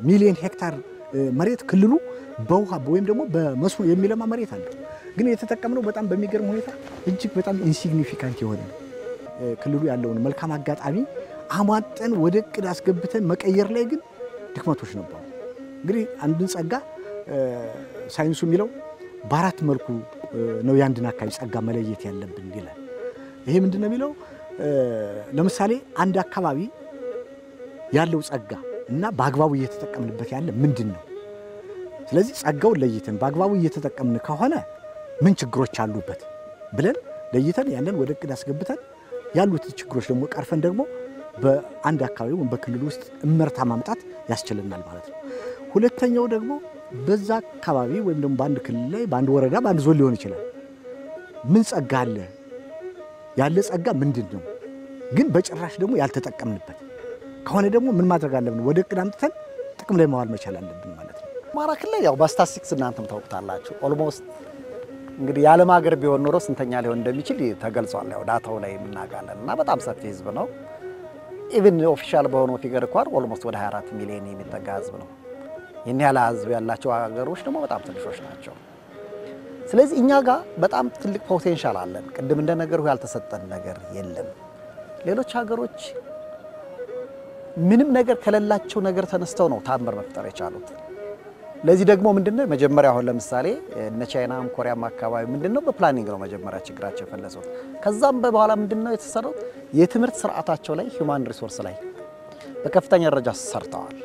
ሚሊዮን ሄክታር መሬት ክልሉ በውሃ ወይም ደግሞ በመስኖ የሚለማ መሬት አለ። ግን የተጠቀምነው በጣም በሚገርም ሁኔታ እጅግ በጣም ኢንሲግኒፊካንት የሆነ ክልሉ ያለውን መልካም አጋጣሚ አሟጠን ወደ እቅድ አስገብተን መቀየር ላይ ግን ድክመቶች ነበሩ። እንግዲህ አንድን ጸጋ ሳይንሱ የሚለው በአራት መልኩ ነው ያንድን አካባቢ ጸጋ መለየት ያለብን ይላል። ይሄ ምንድነው የሚለው ለምሳሌ አንድ አካባቢ ያለው ጸጋ እና በአግባቡ እየተጠቀምንበት ያለ ምንድነው? ስለዚህ ጸጋውን ለይተን በአግባቡ እየተጠቀምን ከሆነ ምን ችግሮች አሉበት ብለን ለይተን ያንን ወደ እቅድ አስገብተን ያሉት ችግሮች ደግሞ ቀርፈን ደግሞ በአንድ አካባቢ ወይም በክልል ውስጥ እመርታ ማምጣት ያስችለናል ማለት ነው። ሁለተኛው ደግሞ በዛ አካባቢ ወይም ደግሞ በአንድ ክልል ላይ በአንድ ወረዳ በአንድ ዞን ሊሆን ይችላል ምን ጸጋ አለ ያለ ጸጋ ምንድነው ግን በጭራሽ ደግሞ ያልተጠቀምንበት ከሆነ ደግሞ ምን ማድረግ አለብን ወደ እቅድ አምጥተን ጥቅም ላይ ማዋል መቻል አለብን ማለት ነው። አማራ ክልል ያው በስታቲስቲክስ እናንተም ታውቁታላችሁ ኦልሞስት እንግዲህ የዓለም ሀገር ቢሆን ኖሮ ስንተኛ ሊሆን እንደሚችል ተገልጿል። ያው ዳታው ላይ የምናጋለን እና በጣም ሰፊ ህዝብ ነው። ኢቭን ኦፊሻል በሆነው ፊገር እንኳን ኦልሞስት ወደ 24 ሚሊዮን የሚጠጋ ህዝብ ነው። ይህን ያህል ህዝብ ያላቸው ሀገሮች ደግሞ በጣም ትንሾች ናቸው። ስለዚህ እኛ ጋር በጣም ትልቅ ፖቴንሻል አለን። ቅድም እንደነገሩ ያልተሰጠን ነገር የለም። ሌሎች ሀገሮች ምንም ነገር ከሌላቸው ነገር ተነስተው ነው ታምር መፍጠር የቻሉት። ለዚህ ደግሞ ምንድነው መጀመሪያ አሁን ለምሳሌ እነ ቻይናም ኮሪያም አካባቢ ምንድነው በፕላኒንግ ነው መጀመሪያ ችግራቸው ፈለሱት። ከዛም በኋላ ምንድነው የተሰራው የትምህርት ስርዓታቸው ላይ ሂውማን ሪሶርስ ላይ በከፍተኛ ደረጃ ሰርተዋል።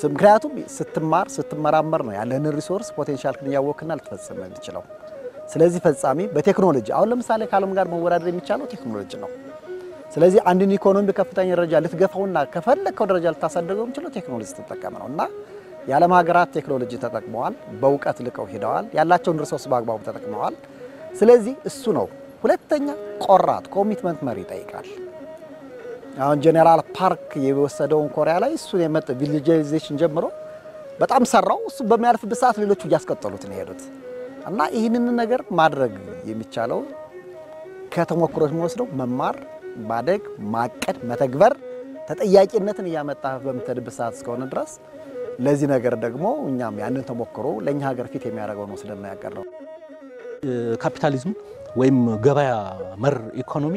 ምክንያቱም ስትመራመር ነው ያለን ሪሶርስ ፖቴንሻል ያወቅና ልትፈጽም የምትችለው። ስለዚህ ፈጻሚ በቴክኖሎጂ አሁን ለምሳሌ ከዓለም ጋር መወዳደር የሚቻለው ቴክኖሎጂ ነው። ስለዚህ አንድን ኢኮኖሚ በከፍተኛ ደረጃ ልትገፋውና ከፈለከው ደረጃ ልታሳድገው የምትችለው ቴክኖሎጂ ተጠቀም ነውና የዓለም ሀገራት ቴክኖሎጂ ተጠቅመዋል፣ በእውቀት ልቀው ሄደዋል፣ ያላቸውን ሪሶርስ በአግባቡ ተጠቅመዋል። ስለዚህ እሱ ነው። ሁለተኛ ቆራጥ ኮሚትመንት መሪ ይጠይቃል። አሁን ጀነራል ፓርክ የወሰደውን ኮሪያ ላይ እሱ የመጣ ቪሌጃይዜሽን ጀምሮ በጣም ሰራው። እሱ በሚያልፍበት ሰዓት ሌሎቹ እያስቀጠሉት ነው የሄዱት እና ይህንን ነገር ማድረግ የሚቻለው ከተሞክሮች ወስደው መማር ማደግ ማቀድ መተግበር ተጠያቂነትን ያመጣ በመተድበስ ሰዓት እስከሆነ ድረስ ለዚህ ነገር ደግሞ እኛም ያንን ተሞክሮ ለኛ ሀገር ፊት የሚያደርገው ነው ስለና ያቀርነው ካፒታሊዝም ወይም ገበያ መር ኢኮኖሚ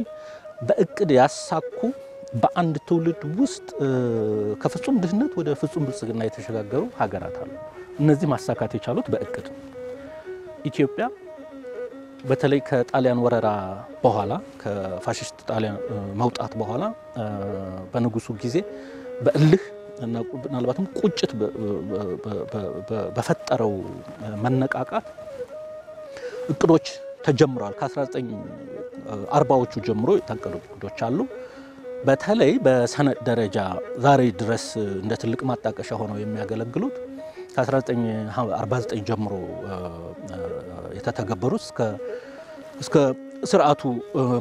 በእቅድ ያሳኩ በአንድ ትውልድ ውስጥ ከፍጹም ድህነት ወደ ፍጹም ብልጽግና የተሸጋገሩ ሀገራት አሉ። እነዚህ ማሳካት የቻሉት በእቅድ ኢትዮጵያ በተለይ ከጣሊያን ወረራ በኋላ ከፋሺስት ጣሊያን መውጣት በኋላ በንጉሱ ጊዜ በእልህ እና ምናልባትም ቁጭት በፈጠረው መነቃቃት እቅዶች ተጀምረዋል። ከ1940ዎቹ ጀምሮ የታቀዱ እቅዶች አሉ። በተለይ በሰነድ ደረጃ ዛሬ ድረስ እንደ ትልቅ ማጣቀሻ ሆነው የሚያገለግሉት ከ1949 ጀምሮ የተተገበሩት እስከ ስርዓቱ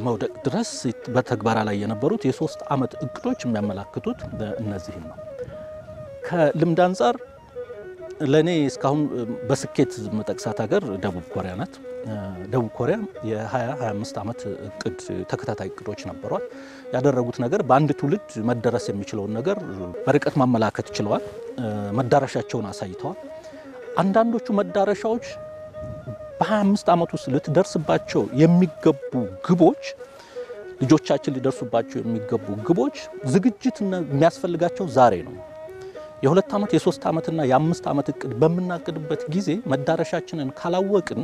መውደቅ ድረስ በተግባር ላይ የነበሩት የ3 ዓመት እቅዶች የሚያመላክቱት እነዚህ ነው። ከልምድ አንፃር ለኔ እስካሁን በስኬት መጠቅሳት ሀገር ደቡብ ኮሪያ ናት። ደቡብ ኮሪያ የ20-25 ዓመት እቅድ ተከታታይ እቅዶች ነበሯል። ያደረጉት ነገር በአንድ ትውልድ መደረስ የሚችለውን ነገር በርቀት ማመላከት ችለዋል። መዳረሻቸውን አሳይተዋል። አንዳንዶቹ መዳረሻዎች በ25 ዓመት ውስጥ ልትደርስባቸው የሚገቡ ግቦች ልጆቻችን ሊደርሱባቸው የሚገቡ ግቦች ዝግጅት የሚያስፈልጋቸው ዛሬ ነው። የ2 ዓመት የ3 ዓመትና የ5 ዓመት እቅድ በመናቀድበት ጊዜ መዳረሻችንን ካላወቅን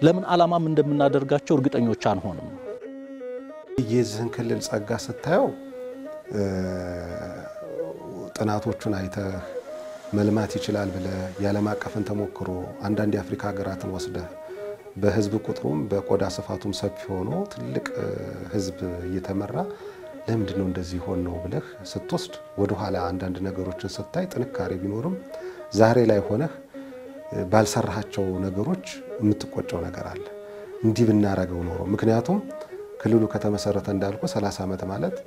ለምን ዓላማም እንደምናደርጋቸው እርግጠኞች አንሆንም። የዚህን ክልል ጸጋ ስታየው ጥናቶቹን አይተህ መልማት ይችላል ብለህ የዓለም አቀፍን ተሞክሮ አንዳንድ የአፍሪካ ሀገራትን ወስደህ በህዝብ ቁጥሩም በቆዳ ስፋቱም ሰፊ ሆኖ ትልቅ ህዝብ እየተመራ ለምንድን ነው እንደዚህ ሆን ነው ብለህ ስትወስድ ወደ ኋላ አንዳንድ ነገሮችን ስታይ ጥንካሬ ቢኖርም ዛሬ ላይ ሆነህ ባልሰራሃቸው ነገሮች የምትቆጨው ነገር አለ። እንዲህ ብናረገው ኖሮ ምክንያቱም ክልሉ ከተመሰረተ እንዳልኩ 30 ዓመት ማለት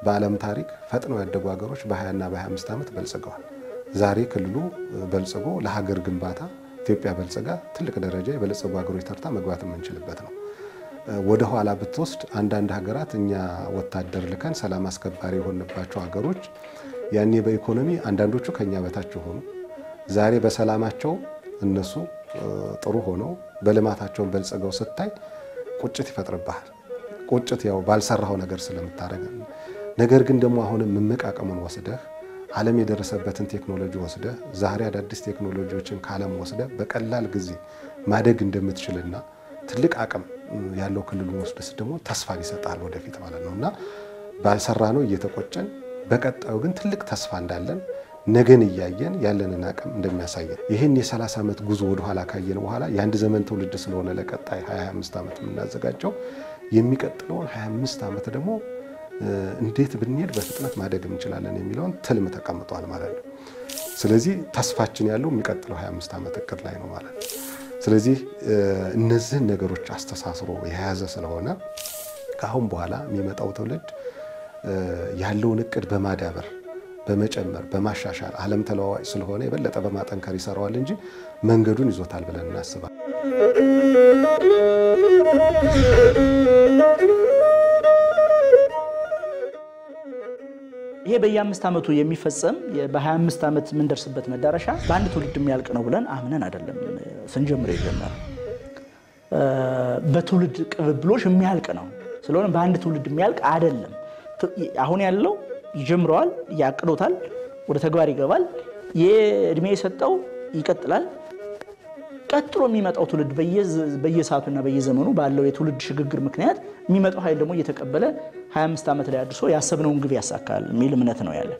በዓለም ታሪክ ፈጥነው ያደጉ ሀገሮች በ20 እና በ25 ዓመት በልጽገዋል። ዛሬ ክልሉ በልጽጎ ለሀገር ግንባታ ኢትዮጵያ በልጽጋ ትልቅ ደረጃ የበለጸጉ ሀገሮች ተርታ መግባት የምንችልበት ነው። ወደ ኋላ ብትወስድ አንዳንድ ሀገራት እኛ ወታደር ልከን ሰላም አስከባሪ የሆንባቸው ሀገሮች ያኔ በኢኮኖሚ አንዳንዶቹ ከኛ በታች ሆኑ። ዛሬ በሰላማቸው እነሱ ጥሩ ሆነው በልማታቸውን በልጽገው ስታይ ቁጭት ይፈጥርብሃል። ቁጭት ያው ባልሰራው ነገር ስለምታረግ ነገር ግን ደግሞ አሁንም መመቃቀሙን ወስደህ ዓለም የደረሰበትን ቴክኖሎጂ ወስደህ ዛሬ አዳዲስ ቴክኖሎጂዎችን ካለም ወስደህ በቀላል ጊዜ ማደግ እንደምትችልና ትልቅ አቅም ያለው ክልሉን ወስደስ ደግሞ ተስፋ ይሰጣል ወደፊት ማለት ነውና ባልሰራ ነው እየተቆጨን በቀጣዩ ግን ትልቅ ተስፋ እንዳለን ነገን እያየን ያለንን አቅም እንደሚያሳየን ይሄን የ30 ዓመት ጉዞ ወደ ኋላ ካየን በኋላ የአንድ ዘመን ትውልድ ስለሆነ ለቀጣይ 25 ዓመት የምናዘጋጀው የሚቀጥለውን 25 ዓመት ደግሞ እንዴት ብንሄድ በፍጥነት ማደግ እንችላለን የሚለውን ትልም ተቀምጧል ማለት ነው። ስለዚህ ተስፋችን ያለው የሚቀጥለው 25 ዓመት እቅድ ላይ ነው ማለት ነው። ስለዚህ እነዚህን ነገሮች አስተሳስሮ የያዘ ስለሆነ ከአሁን በኋላ የሚመጣው ትውልድ ያለውን እቅድ በማዳበር በመጨመር በማሻሻል ዓለም ተለዋዋጭ ስለሆነ የበለጠ በማጠንከር ይሰራዋል እንጂ መንገዱን ይዞታል ብለን እናስባለን። ይሄ በየ5 ዓመቱ የሚፈጸም በ25 ዓመት ምን ደርስበት መዳረሻ በአንድ ትውልድ የሚያልቅ ነው ብለን አምነን አይደለም ስንጀምር የጀመረ በትውልድ ቅብብሎሽ የሚያልቅ ነው። ስለሆነ በአንድ ትውልድ የሚያልቅ አይደለም። አሁን ያለው ይጀምረዋል፣ ያቅዶታል፣ ወደ ተግባር ይገባል፣ የእድሜ የሰጠው ይቀጥላል። ቀጥሎ የሚመጣው ትውልድ በየሰዓቱና በየዘመኑ ባለው የትውልድ ሽግግር ምክንያት የሚመጣው ኃይል ደግሞ እየተቀበለ 25 ዓመት ላይ አድርሶ ያሰብነውን ግብ ያሳካል የሚል እምነት ነው ያለን።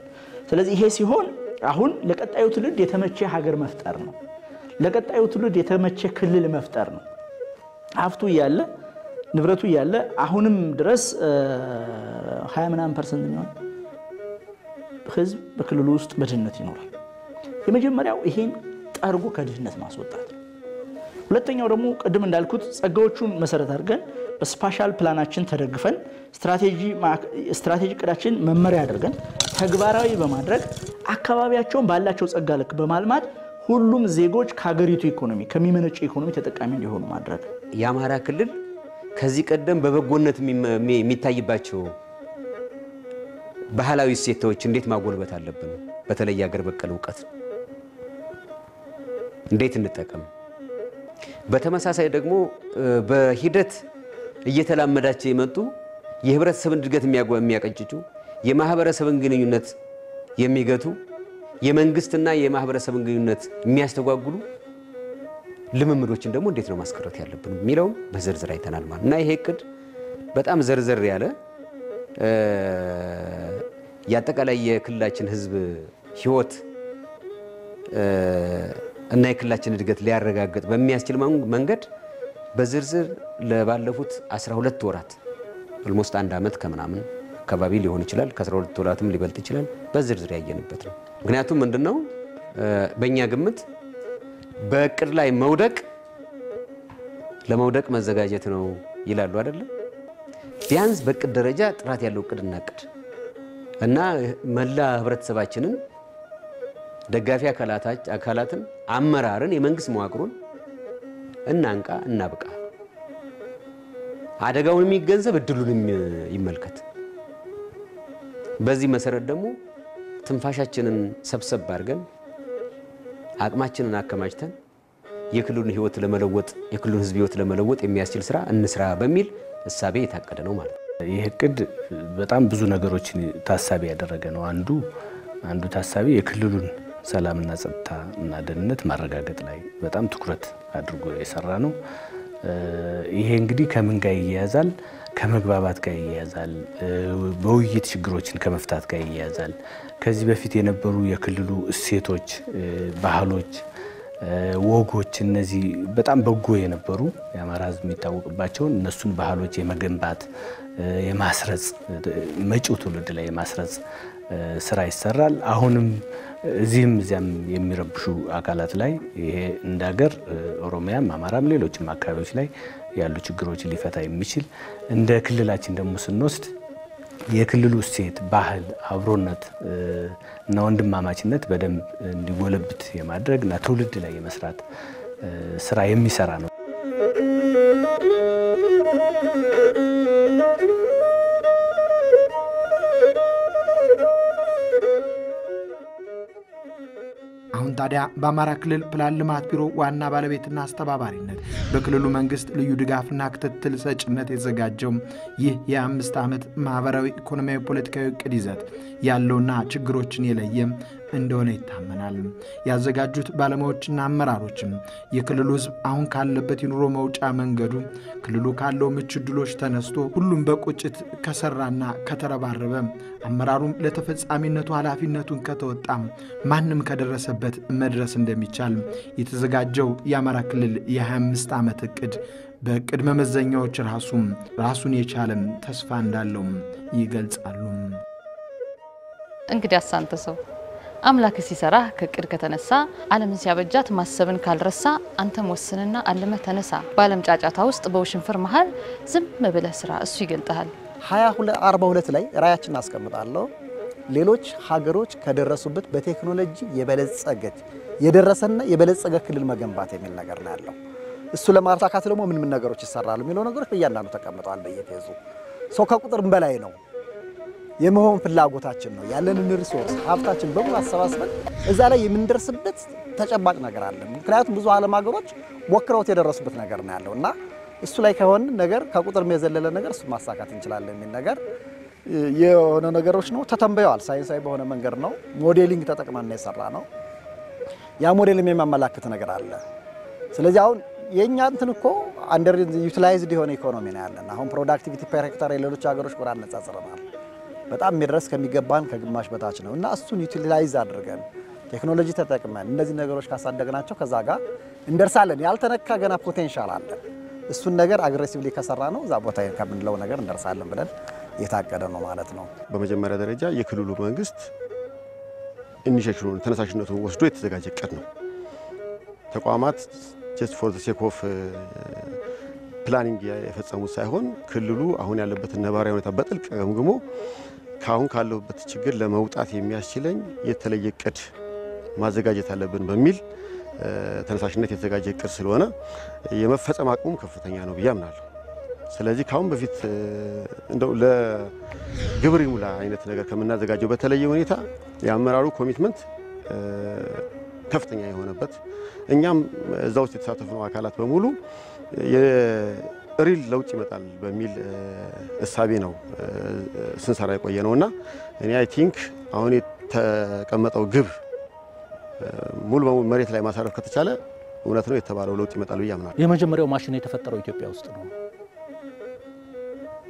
ስለዚህ ይሄ ሲሆን አሁን ለቀጣዩ ትውልድ የተመቸ ሀገር መፍጠር ነው። ለቀጣዩ ትውልድ የተመቸ ክልል መፍጠር ነው። ሀብቱ እያለ ንብረቱ እያለ አሁንም ድረስ 20% የሚሆን ህዝብ በክልሉ ውስጥ በድህነት ይኖራል። የመጀመሪያው ይሄን ጠርጎ ከድህነት ማስወጣት። ሁለተኛው ደግሞ ቅድም እንዳልኩት ጸጋዎቹን መሰረት አድርገን በስፓሻል ፕላናችን ተደግፈን ስትራቴጂ ቅዳችን መመሪያ አድርገን ተግባራዊ በማድረግ አካባቢያቸውን ባላቸው ጸጋ ልክ በማልማት ሁሉም ዜጎች ከሀገሪቱ ኢኮኖሚ ከሚመነጭ ኢኮኖሚ ተጠቃሚ እንዲሆኑ ማድረግ። የአማራ ክልል ከዚህ ቀደም በበጎነት የሚታይባቸው ባህላዊ እሴቶች እንዴት ማጎልበት አለብን? በተለይ ሀገር በቀል ዕውቀት እንዴት እንጠቀም? በተመሳሳይ ደግሞ በሂደት እየተላመዳቸው የመጡ የህብረተሰብን እድገት የሚያቀጭጩ የማህበረሰብን ግንኙነት የሚገቱ የመንግስትና የማህበረሰብን ግንኙነት የሚያስተጓጉሉ ልምምዶችን ደግሞ እንዴት ነው ማስቀረት ያለብን የሚለው በዝርዝር አይተናል ማለት እና ይሄ እቅድ በጣም ዘርዘር ያለ ያጠቃላይ የክልላችን ህዝብ ህይወት እና የክልላችን እድገት ሊያረጋግጥ በሚያስችል መንገድ በዝርዝር ለባለፉት 12 ወራት almost አንድ አመት ከምናምን አካባቢ ሊሆን ይችላል ከ12 ወራትም ሊበልጥ ይችላል በዝርዝር ያየንበት ነው። ምክንያቱም ምንድነው በእኛ ግምት በእቅድ ላይ ለመውደቅ መዘጋጀት ነው ይላሉ አይደል? ቢያንስ በእቅድ ደረጃ ጥራት ያለው እቅድ እናቅድ እና መላ ህብረተሰባችንን ደጋፊ አካላትን አመራርን የመንግስት መዋቅሩን እናንቃ እናብቃ አደጋውን የሚገንዘብ እድሉን ይመልከት በዚህ መሰረት ደግሞ ትንፋሻችንን ሰብሰብ አድርገን አቅማችንን አከማችተን የክልሉን ህይወት ለመለወጥ የክልሉን ህዝብ ህይወት ለመለወጥ የሚያስችል ስራ እንስራ በሚል እሳቤ የታቀደ ነው ማለት ነው ይህ እቅድ በጣም ብዙ ነገሮችን ታሳቢ ያደረገ ነው አንዱ ታሳቢ የክልሉን ሰላምና ጸጥታ እና ደህንነት ማረጋገጥ ላይ በጣም ትኩረት አድርጎ የሰራ ነው ይሄ እንግዲህ ከምን ጋር ይያያዛል ከመግባባት ጋር ይያያዛል በውይይት ችግሮችን ከመፍታት ጋር ይያያዛል ከዚህ በፊት የነበሩ የክልሉ እሴቶች ባህሎች ወጎች እነዚህ በጣም በጎ የነበሩ የአማራ ህዝብ የሚታወቅባቸው እነሱን ባህሎች የመገንባት የማስረጽ መጪው ትውልድ ላይ የማስረጽ ስራ ይሰራል አሁንም እዚህም እዚያም የሚረብሹ አካላት ላይ ይሄ እንዳገር ኦሮሚያም አማራም ሌሎችም አካባቢዎች ላይ ያሉ ችግሮችን ሊፈታ የሚችል እንደ ክልላችን ደግሞ ስንወስድ የክልሉ እሴት ባህል አብሮነት እና ወንድማማችነት በደንብ እንዲጎለብት የማድረግ እና ትውልድ ላይ የመስራት ስራ የሚሰራ ነው አሁን ታዲያ በአማራ ክልል ፕላን ልማት ቢሮ ዋና ባለቤትና አስተባባሪነት በክልሉ መንግስት ልዩ ድጋፍና ክትትል ሰጭነት የተዘጋጀው ይህ የ5 ዓመት ማህበራዊ ኢኮኖሚያዊ ፖለቲካዊ ዕቅድ ይዘት ያለውና ችግሮችን የለየ እንደሆነ ይታመናል ያዘጋጁት ባለሙያዎችና አመራሮችም የክልሉ ህዝብ አሁን ካለበት የኑሮ መውጫ መንገዱ ክልሉ ካለው ምቹ ዕድሎች ተነስቶ ሁሉም በቁጭት ከሰራና ከተረባረበ አመራሩም ለተፈጻሚነቱ ኃላፊነቱን ከተወጣ ማንም ከደረሰበት መድረስ እንደሚቻል የተዘጋጀው የአማራ ክልል የ25 ዓመት ዕቅድ በቅድመ መመዘኛዎች ራሱን የቻለ ተስፋ እንዳለው ይገልጻሉ እንግዲህ አሳንተ ሰው አምላክ ሲሰራ ከቅድ ከተነሳ ዓለምን ሲያበጃት ማሰብን ካልረሳ አንተም ወስንና አልመ ተነሳ ባለም ጫጫታ ውስጥ በውሽንፍር መሃል ዝም ብለህ ስራ እሱ ይገልጣል 2242 ላይ ራያችን አስቀምጣለሁ ሌሎች ሀገሮች ከደረሱበት በቴክኖሎጂ የበለጸገች የደረሰና የበለጸገ ክልል መገንባት የሚል ነገር ነው ያለው እሱ ለማሳካት ደግሞ ምን ነገሮች ይሰራሉ የሚለው ነገሮች በእያንዳንዱ ተቀምጠዋል በየፌዙ ሰው ከቁጥር በላይ ነው የመሆን ፍላጎታችን ነው ያለንን ሪሶርስ ሀብታችን በሙሉ አሰባስበን እዛ ላይ የምንደርስበት ተጨባጭ ነገር አለ ምክንያቱም ብዙ ዓለም ሀገሮች ወክረውት የደረሱበት ነገር ነው ያለውና እሱ ላይ ከሆነ ነገር ከቁጥር የዘለለ ነገር እሱ ማሳካት እንችላለን የሚል ነገር የሆነ ነገሮች ነው ተተንበያል ሳይንሳዊ በሆነ መንገድ ነው ሞዴሊንግ ተጠቅመን የሰራ ነው ያ ሞዴል የሚያመላክት ነገር አለ ስለዚህ አሁን የኛ እንትን እኮ አንደር ዩቲላይዝድ የሆነ ኢኮኖሚ ነው ያለን አሁን ፕሮዳክቲቪቲ ፐር ሄክታር የሌሎች ሀገሮች ጋር አነጻጽረናል በጣም የሚደርስ ከሚገባን ከግማሽ በታች ነው እና እሱን ዩቲላይዝ አድርገን ቴክኖሎጂ ተጠቅመን እነዚህ ነገሮች ካሳደግናቸው ከዛ ጋር እንደርሳለን ያልተነካ ገና ፖቴንሻል አለ እሱን ነገር አግሬሲቭሊ ከሰራ ነው እዛ ቦታ ከምንለው ነገር እንደርሳለን ብለን የታቀደ ነው ማለት ነው በመጀመሪያ ደረጃ የክልሉ መንግስት ኢኒሺዬቲቭን ተነሳሽነቱን ወስዶ የተዘጋጀ ዕቅድ ነው ተቋማት just for the sake of ፕላኒንግ የፈጸሙት ሳይሆን ክልሉ አሁን ያለበትን ነባራዊ ሁኔታ በጥልቅ ገምግሞ ካሁን ካለበት ችግር ለመውጣት የሚያስችለኝ የተለየ ዕቅድ ማዘጋጀት አለብን በሚል ተነሳሽነት የተዘጋጀ ዕቅድ ስለሆነ የመፈጸም አቅሙ ከፍተኛ ነው ብያምናለሁ ስለዚህ ካሁን በፊት እንደው ለግብር ይሙላ አይነት ነገር ከመናዘጋጀው በተለየ ሁኔታ የአመራሩ ኮሚትመንት ከፍተኛ የሆነበት እኛም እዛው የተሳተፉ አካላት በሙሉ የሪል ለውጥ ይመጣል በሚል እሳቤ ነው ስንሰራ የቆየ ነውና እኔ አይ ቲንክ አሁን የተቀመጠው ግብ ሙሉ በሙሉ መሬት ላይ ማሳረፍ ከተቻለ እውነት ነው የተባለው ለውጥ ይመጣል ብያምናለሁ የመጀመሪያው ማሽን የተፈጠረው ኢትዮጵያ ውስጥ ነው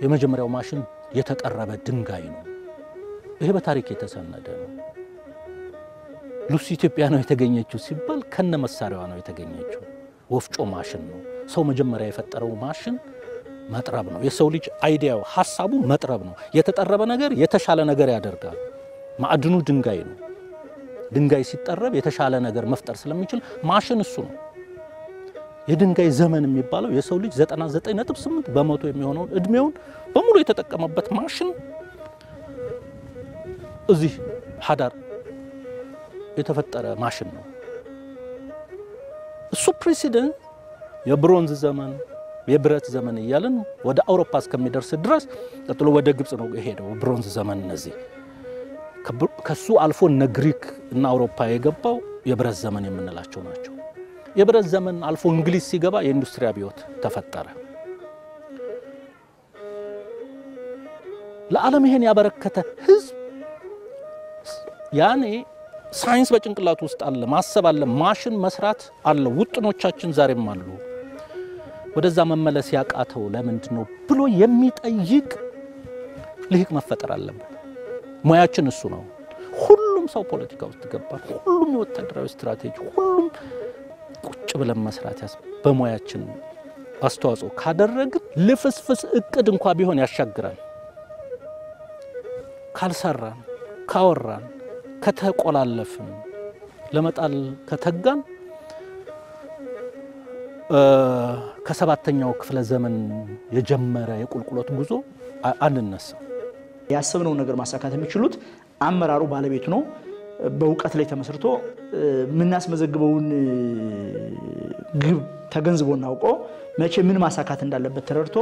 የመጀመሪያው ማሽን የተጠረበ ድንጋይ ነው ይሄ በታሪክ የተሰነደ ነው ሉሲ ኢትዮጵያ ነው የተገኘችው ሲባል ከነ መሳሪያዋ ነው የተገኘችው ወፍጮ ማሽን ነው ሰው መጀመሪያ የፈጠረው ማሽን መጥረብ ነው የሰው ልጅ አይዲያው ሐሳቡ መጥረብ ነው የተጠረበ ነገር የተሻለ ነገር ያደርጋል ማዕድኑ ድንጋይ ነው ድንጋይ ሲጠረብ የተሻለ ነገር መፍጠር ስለሚችል ማሽን እሱ ነው የድንጋይ ዘመን የሚባለው የሰው ልጅ 99.8% የሚሆነው እድሜውን በሙሉ የተጠቀመበት ማሽን እዚህ ሐዳር የተፈጠረ ማሽን ነው። እሱ ፕሬሲደንት የብሮንዝ ዘመን የብረት ዘመን እያለን ወደ አውሮፓ እስከሚደርስ ድረስ ቀጥሎ ወደ ግብጽ ነው የሄደው ብሮንዝ ዘመን። እነዚህ ከሱ አልፎ እነ ግሪክ እና አውሮፓ የገባው የብረት ዘመን የምንላቸው ናቸው። የብረት ዘመን አልፎ እንግሊዝ ሲገባ የኢንዱስትሪ አብዮት ተፈጠረ። ለዓለም ይሄን ያበረከተ ህዝብ ያኔ ሳይንስ በጭንቅላቱ ውስጥ አለ፣ ማሰብ አለ፣ ማሽን መስራት አለ፣ ውጥኖቻችን ዛሬም አሉ። ወደዛ መመለስ ያቃተው ለምንድነው ብሎ የሚጠይቅ ልሂቅ መፈጠር አለበት። ሙያችን እሱ ነው። ሁሉም ሰው ፖለቲካ ውስጥ ገባ፣ ሁሉም የወታደራዊ ስትራቴጂ፣ ሁሉም ቁጭ ብለን መስራት በሙያችን አስተዋጽኦ ካደረግን ልፍስፍስ እቅድ እንኳን ቢሆን ያሻግራል። ካልሰራን ካወራን ከተቆላለፍን ለመጣል ከተጋን ከሰባተኛው ክፍለ ዘመን የጀመረ የቁልቁለት ጉዞ አንነሳ። ያሰብነው ነገር ማሳካት የሚችሉት አመራሩ ባለቤቱ ነው። በእውቀት ላይ ተመስርቶ ምናስመዘግበውን ግብ ተገንዝቦና አውቆ መቼ ምን ማሳካት እንዳለበት ተረድቶ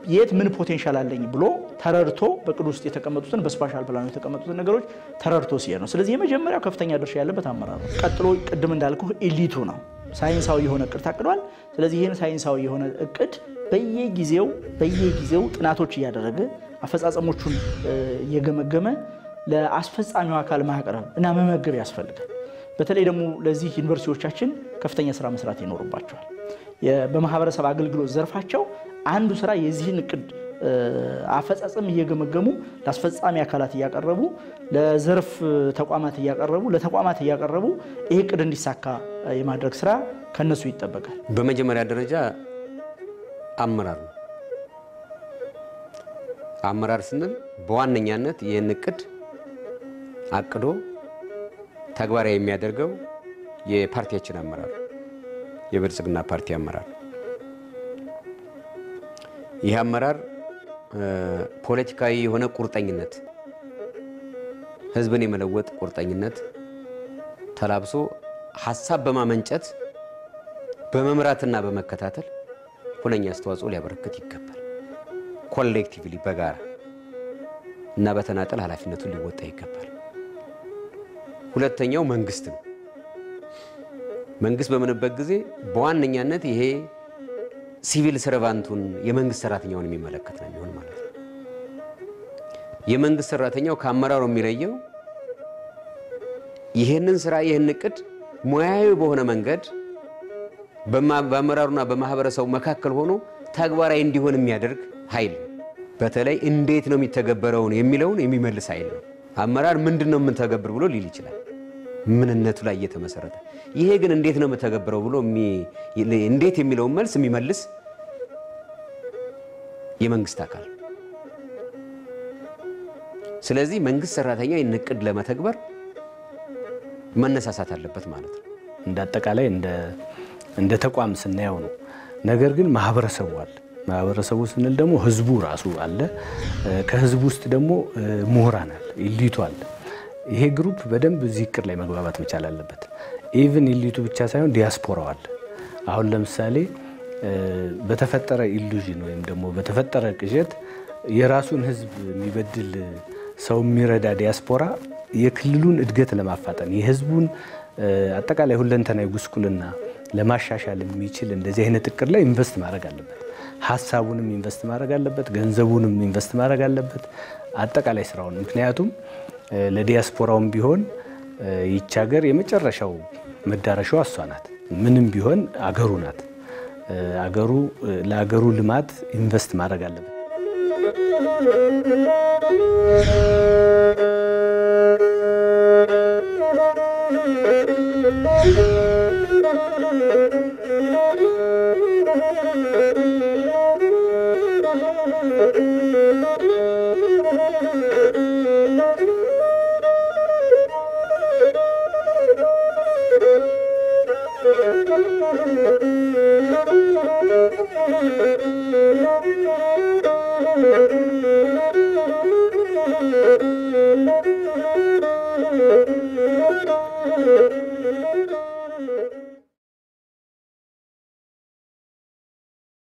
የት ምን ፖቴንሻል አለኝ ብሎ ተረድቶ በቅድ ውስጥ የተቀመጡትን በስፔሻል ፕላኑ የተቀመጡትን ነገሮች ተረድቶ ሲሄድ ነው። ስለዚህ የመጀመሪያው ከፍተኛ ድርሻ ያለበት አመራሩ። ቀጥሎ ቅድም እንዳልኩ ኤሊቱ ነው። ሳይንሳዊ የሆነ እቅድ ታቅዷል። ስለዚህ ይሄን ሳይንሳዊ የሆነ እቅድ በየጊዜው ጥናቶች እያደረገ አፈጻጸሞቹን እየገመገመ ለአስፈጻሚው አካል ማቅረብ እና መመገብ ያስፈልጋል። በተለይ ደግሞ ለዚህ ዩኒቨርሲቲዎቻችን ከፍተኛ ስራ መስራት ይኖርባቸዋል። በማህበረሰብ አገልግሎት ዘርፋቸው አንዱ ስራ የዚህን እቅድ አፈጻጸም እየገመገሙ ለአስፈጻሚ አካላት እያቀረቡ ለዘርፍ ተቋማት እያቀረቡ ለተቋማት እያቀረቡ ይሄ እቅድ እንዲሳካ የማድረግ ስራ ከነሱ ይጠበቃል። በመጀመሪያ ደረጃ አመራር ስንል በዋነኛነት ይህን እቅድ አቅዶ ተግባራዊ የሚያደርገው የፓርቲያችን አመራር የብልጽግና ፓርቲ አመራር። ይህ አመራር ፖለቲካዊ የሆነ ቁርጠኝነት ህዝብን የመለወጥ ቁርጠኝነት ተላብሶ ሐሳብ በማመንጨት በመምራትና በመከታተል ሁለኛ አስተዋጽኦ ሊያበረክት ይገባል። ኮሌክቲቭሊ በጋራ እና በተናጠል ኃላፊነቱን ሊወጣ ይገባል። ሁለተኛው መንግስት ነው። መንግስት በመነበት ጊዜ በዋነኛነት ይሄ ሲቪል ሰርቫንቱን የመንግስት ሰራተኛውን የሚመለከት ነው የሚሆን ማለት ነው። የመንግስት ሰራተኛው ከአመራሩ የሚለየው ይሄንን ስራ ይሄን እቅድ ሙያዊ በሆነ መንገድ በአመራሩና በማህበረሰቡ መካከል ሆኖ ተግባራዊ እንዲሆን የሚያደርግ ኃይል፣ በተለይ እንዴት ነው የሚተገበረው የሚለውን የሚመልስ ኃይል ነው። አመራር ምንድነው ምን ተገብር ብሎ ሊል ይችላል ምንነቱ ላይ የተመሰረተ። ይሄ ግን እንዴት ነው የምተገብረው ብሎ እንዴት የሚለው መልስ የሚመልስ የመንግስት አካል። ስለዚህ መንግስት ሰራተኛ ይንቅድ ለመተግበር መነሳሳት አለበት ማለት ነው። እንደ አጠቃላይ እንደ ተቋም ስናየው ነው። ነገር ግን ማህበረሰቡ አለ። ማህበረሰቡ ስንል ደግሞ ህዝቡ ራሱ አለ። ከህዝቡ ውስጥ ደግሞ ምሁራን አለ፣ ኢሊቱ አለ። ይሄ ግሩፕ በደንብ እዚህ እቅድ ላይ መግባባት መቻል አለበት። ኢቭን ኢሊቱ ብቻ ሳይሆን ዲያስፖራው አለ። አሁን ለምሳሌ በተፈጠረ ኢሉዥን ወይም ደግሞ በተፈጠረ ቅዠት የራሱን ህዝብ የሚበድል ሰው የሚረዳ ዲያስፖራ የክልሉን እድገት ለማፋጠን የህዝቡን አጠቃላይ ሁለንተናዊ ጉስቁልና ለማሻሻል የሚችል እንደዚህ አይነት እቅድ ላይ ኢንቨስት ማድረግ አለበት። ሐሳቡንም ኢንቨስት ማድረግ አለበት፣ ገንዘቡንም ኢንቨስት ማድረግ አለበት፣ አጠቃላይ ስራውን። ምክንያቱም ለዲያስፖራውም ቢሆን ይህች ሀገር የመጨረሻው መዳረሻው እሷ ናት። ምንም ቢሆን አገሩ ናት። ለአገሩ ልማት ኢንቨስት ማድረግ አለበት። Thank you.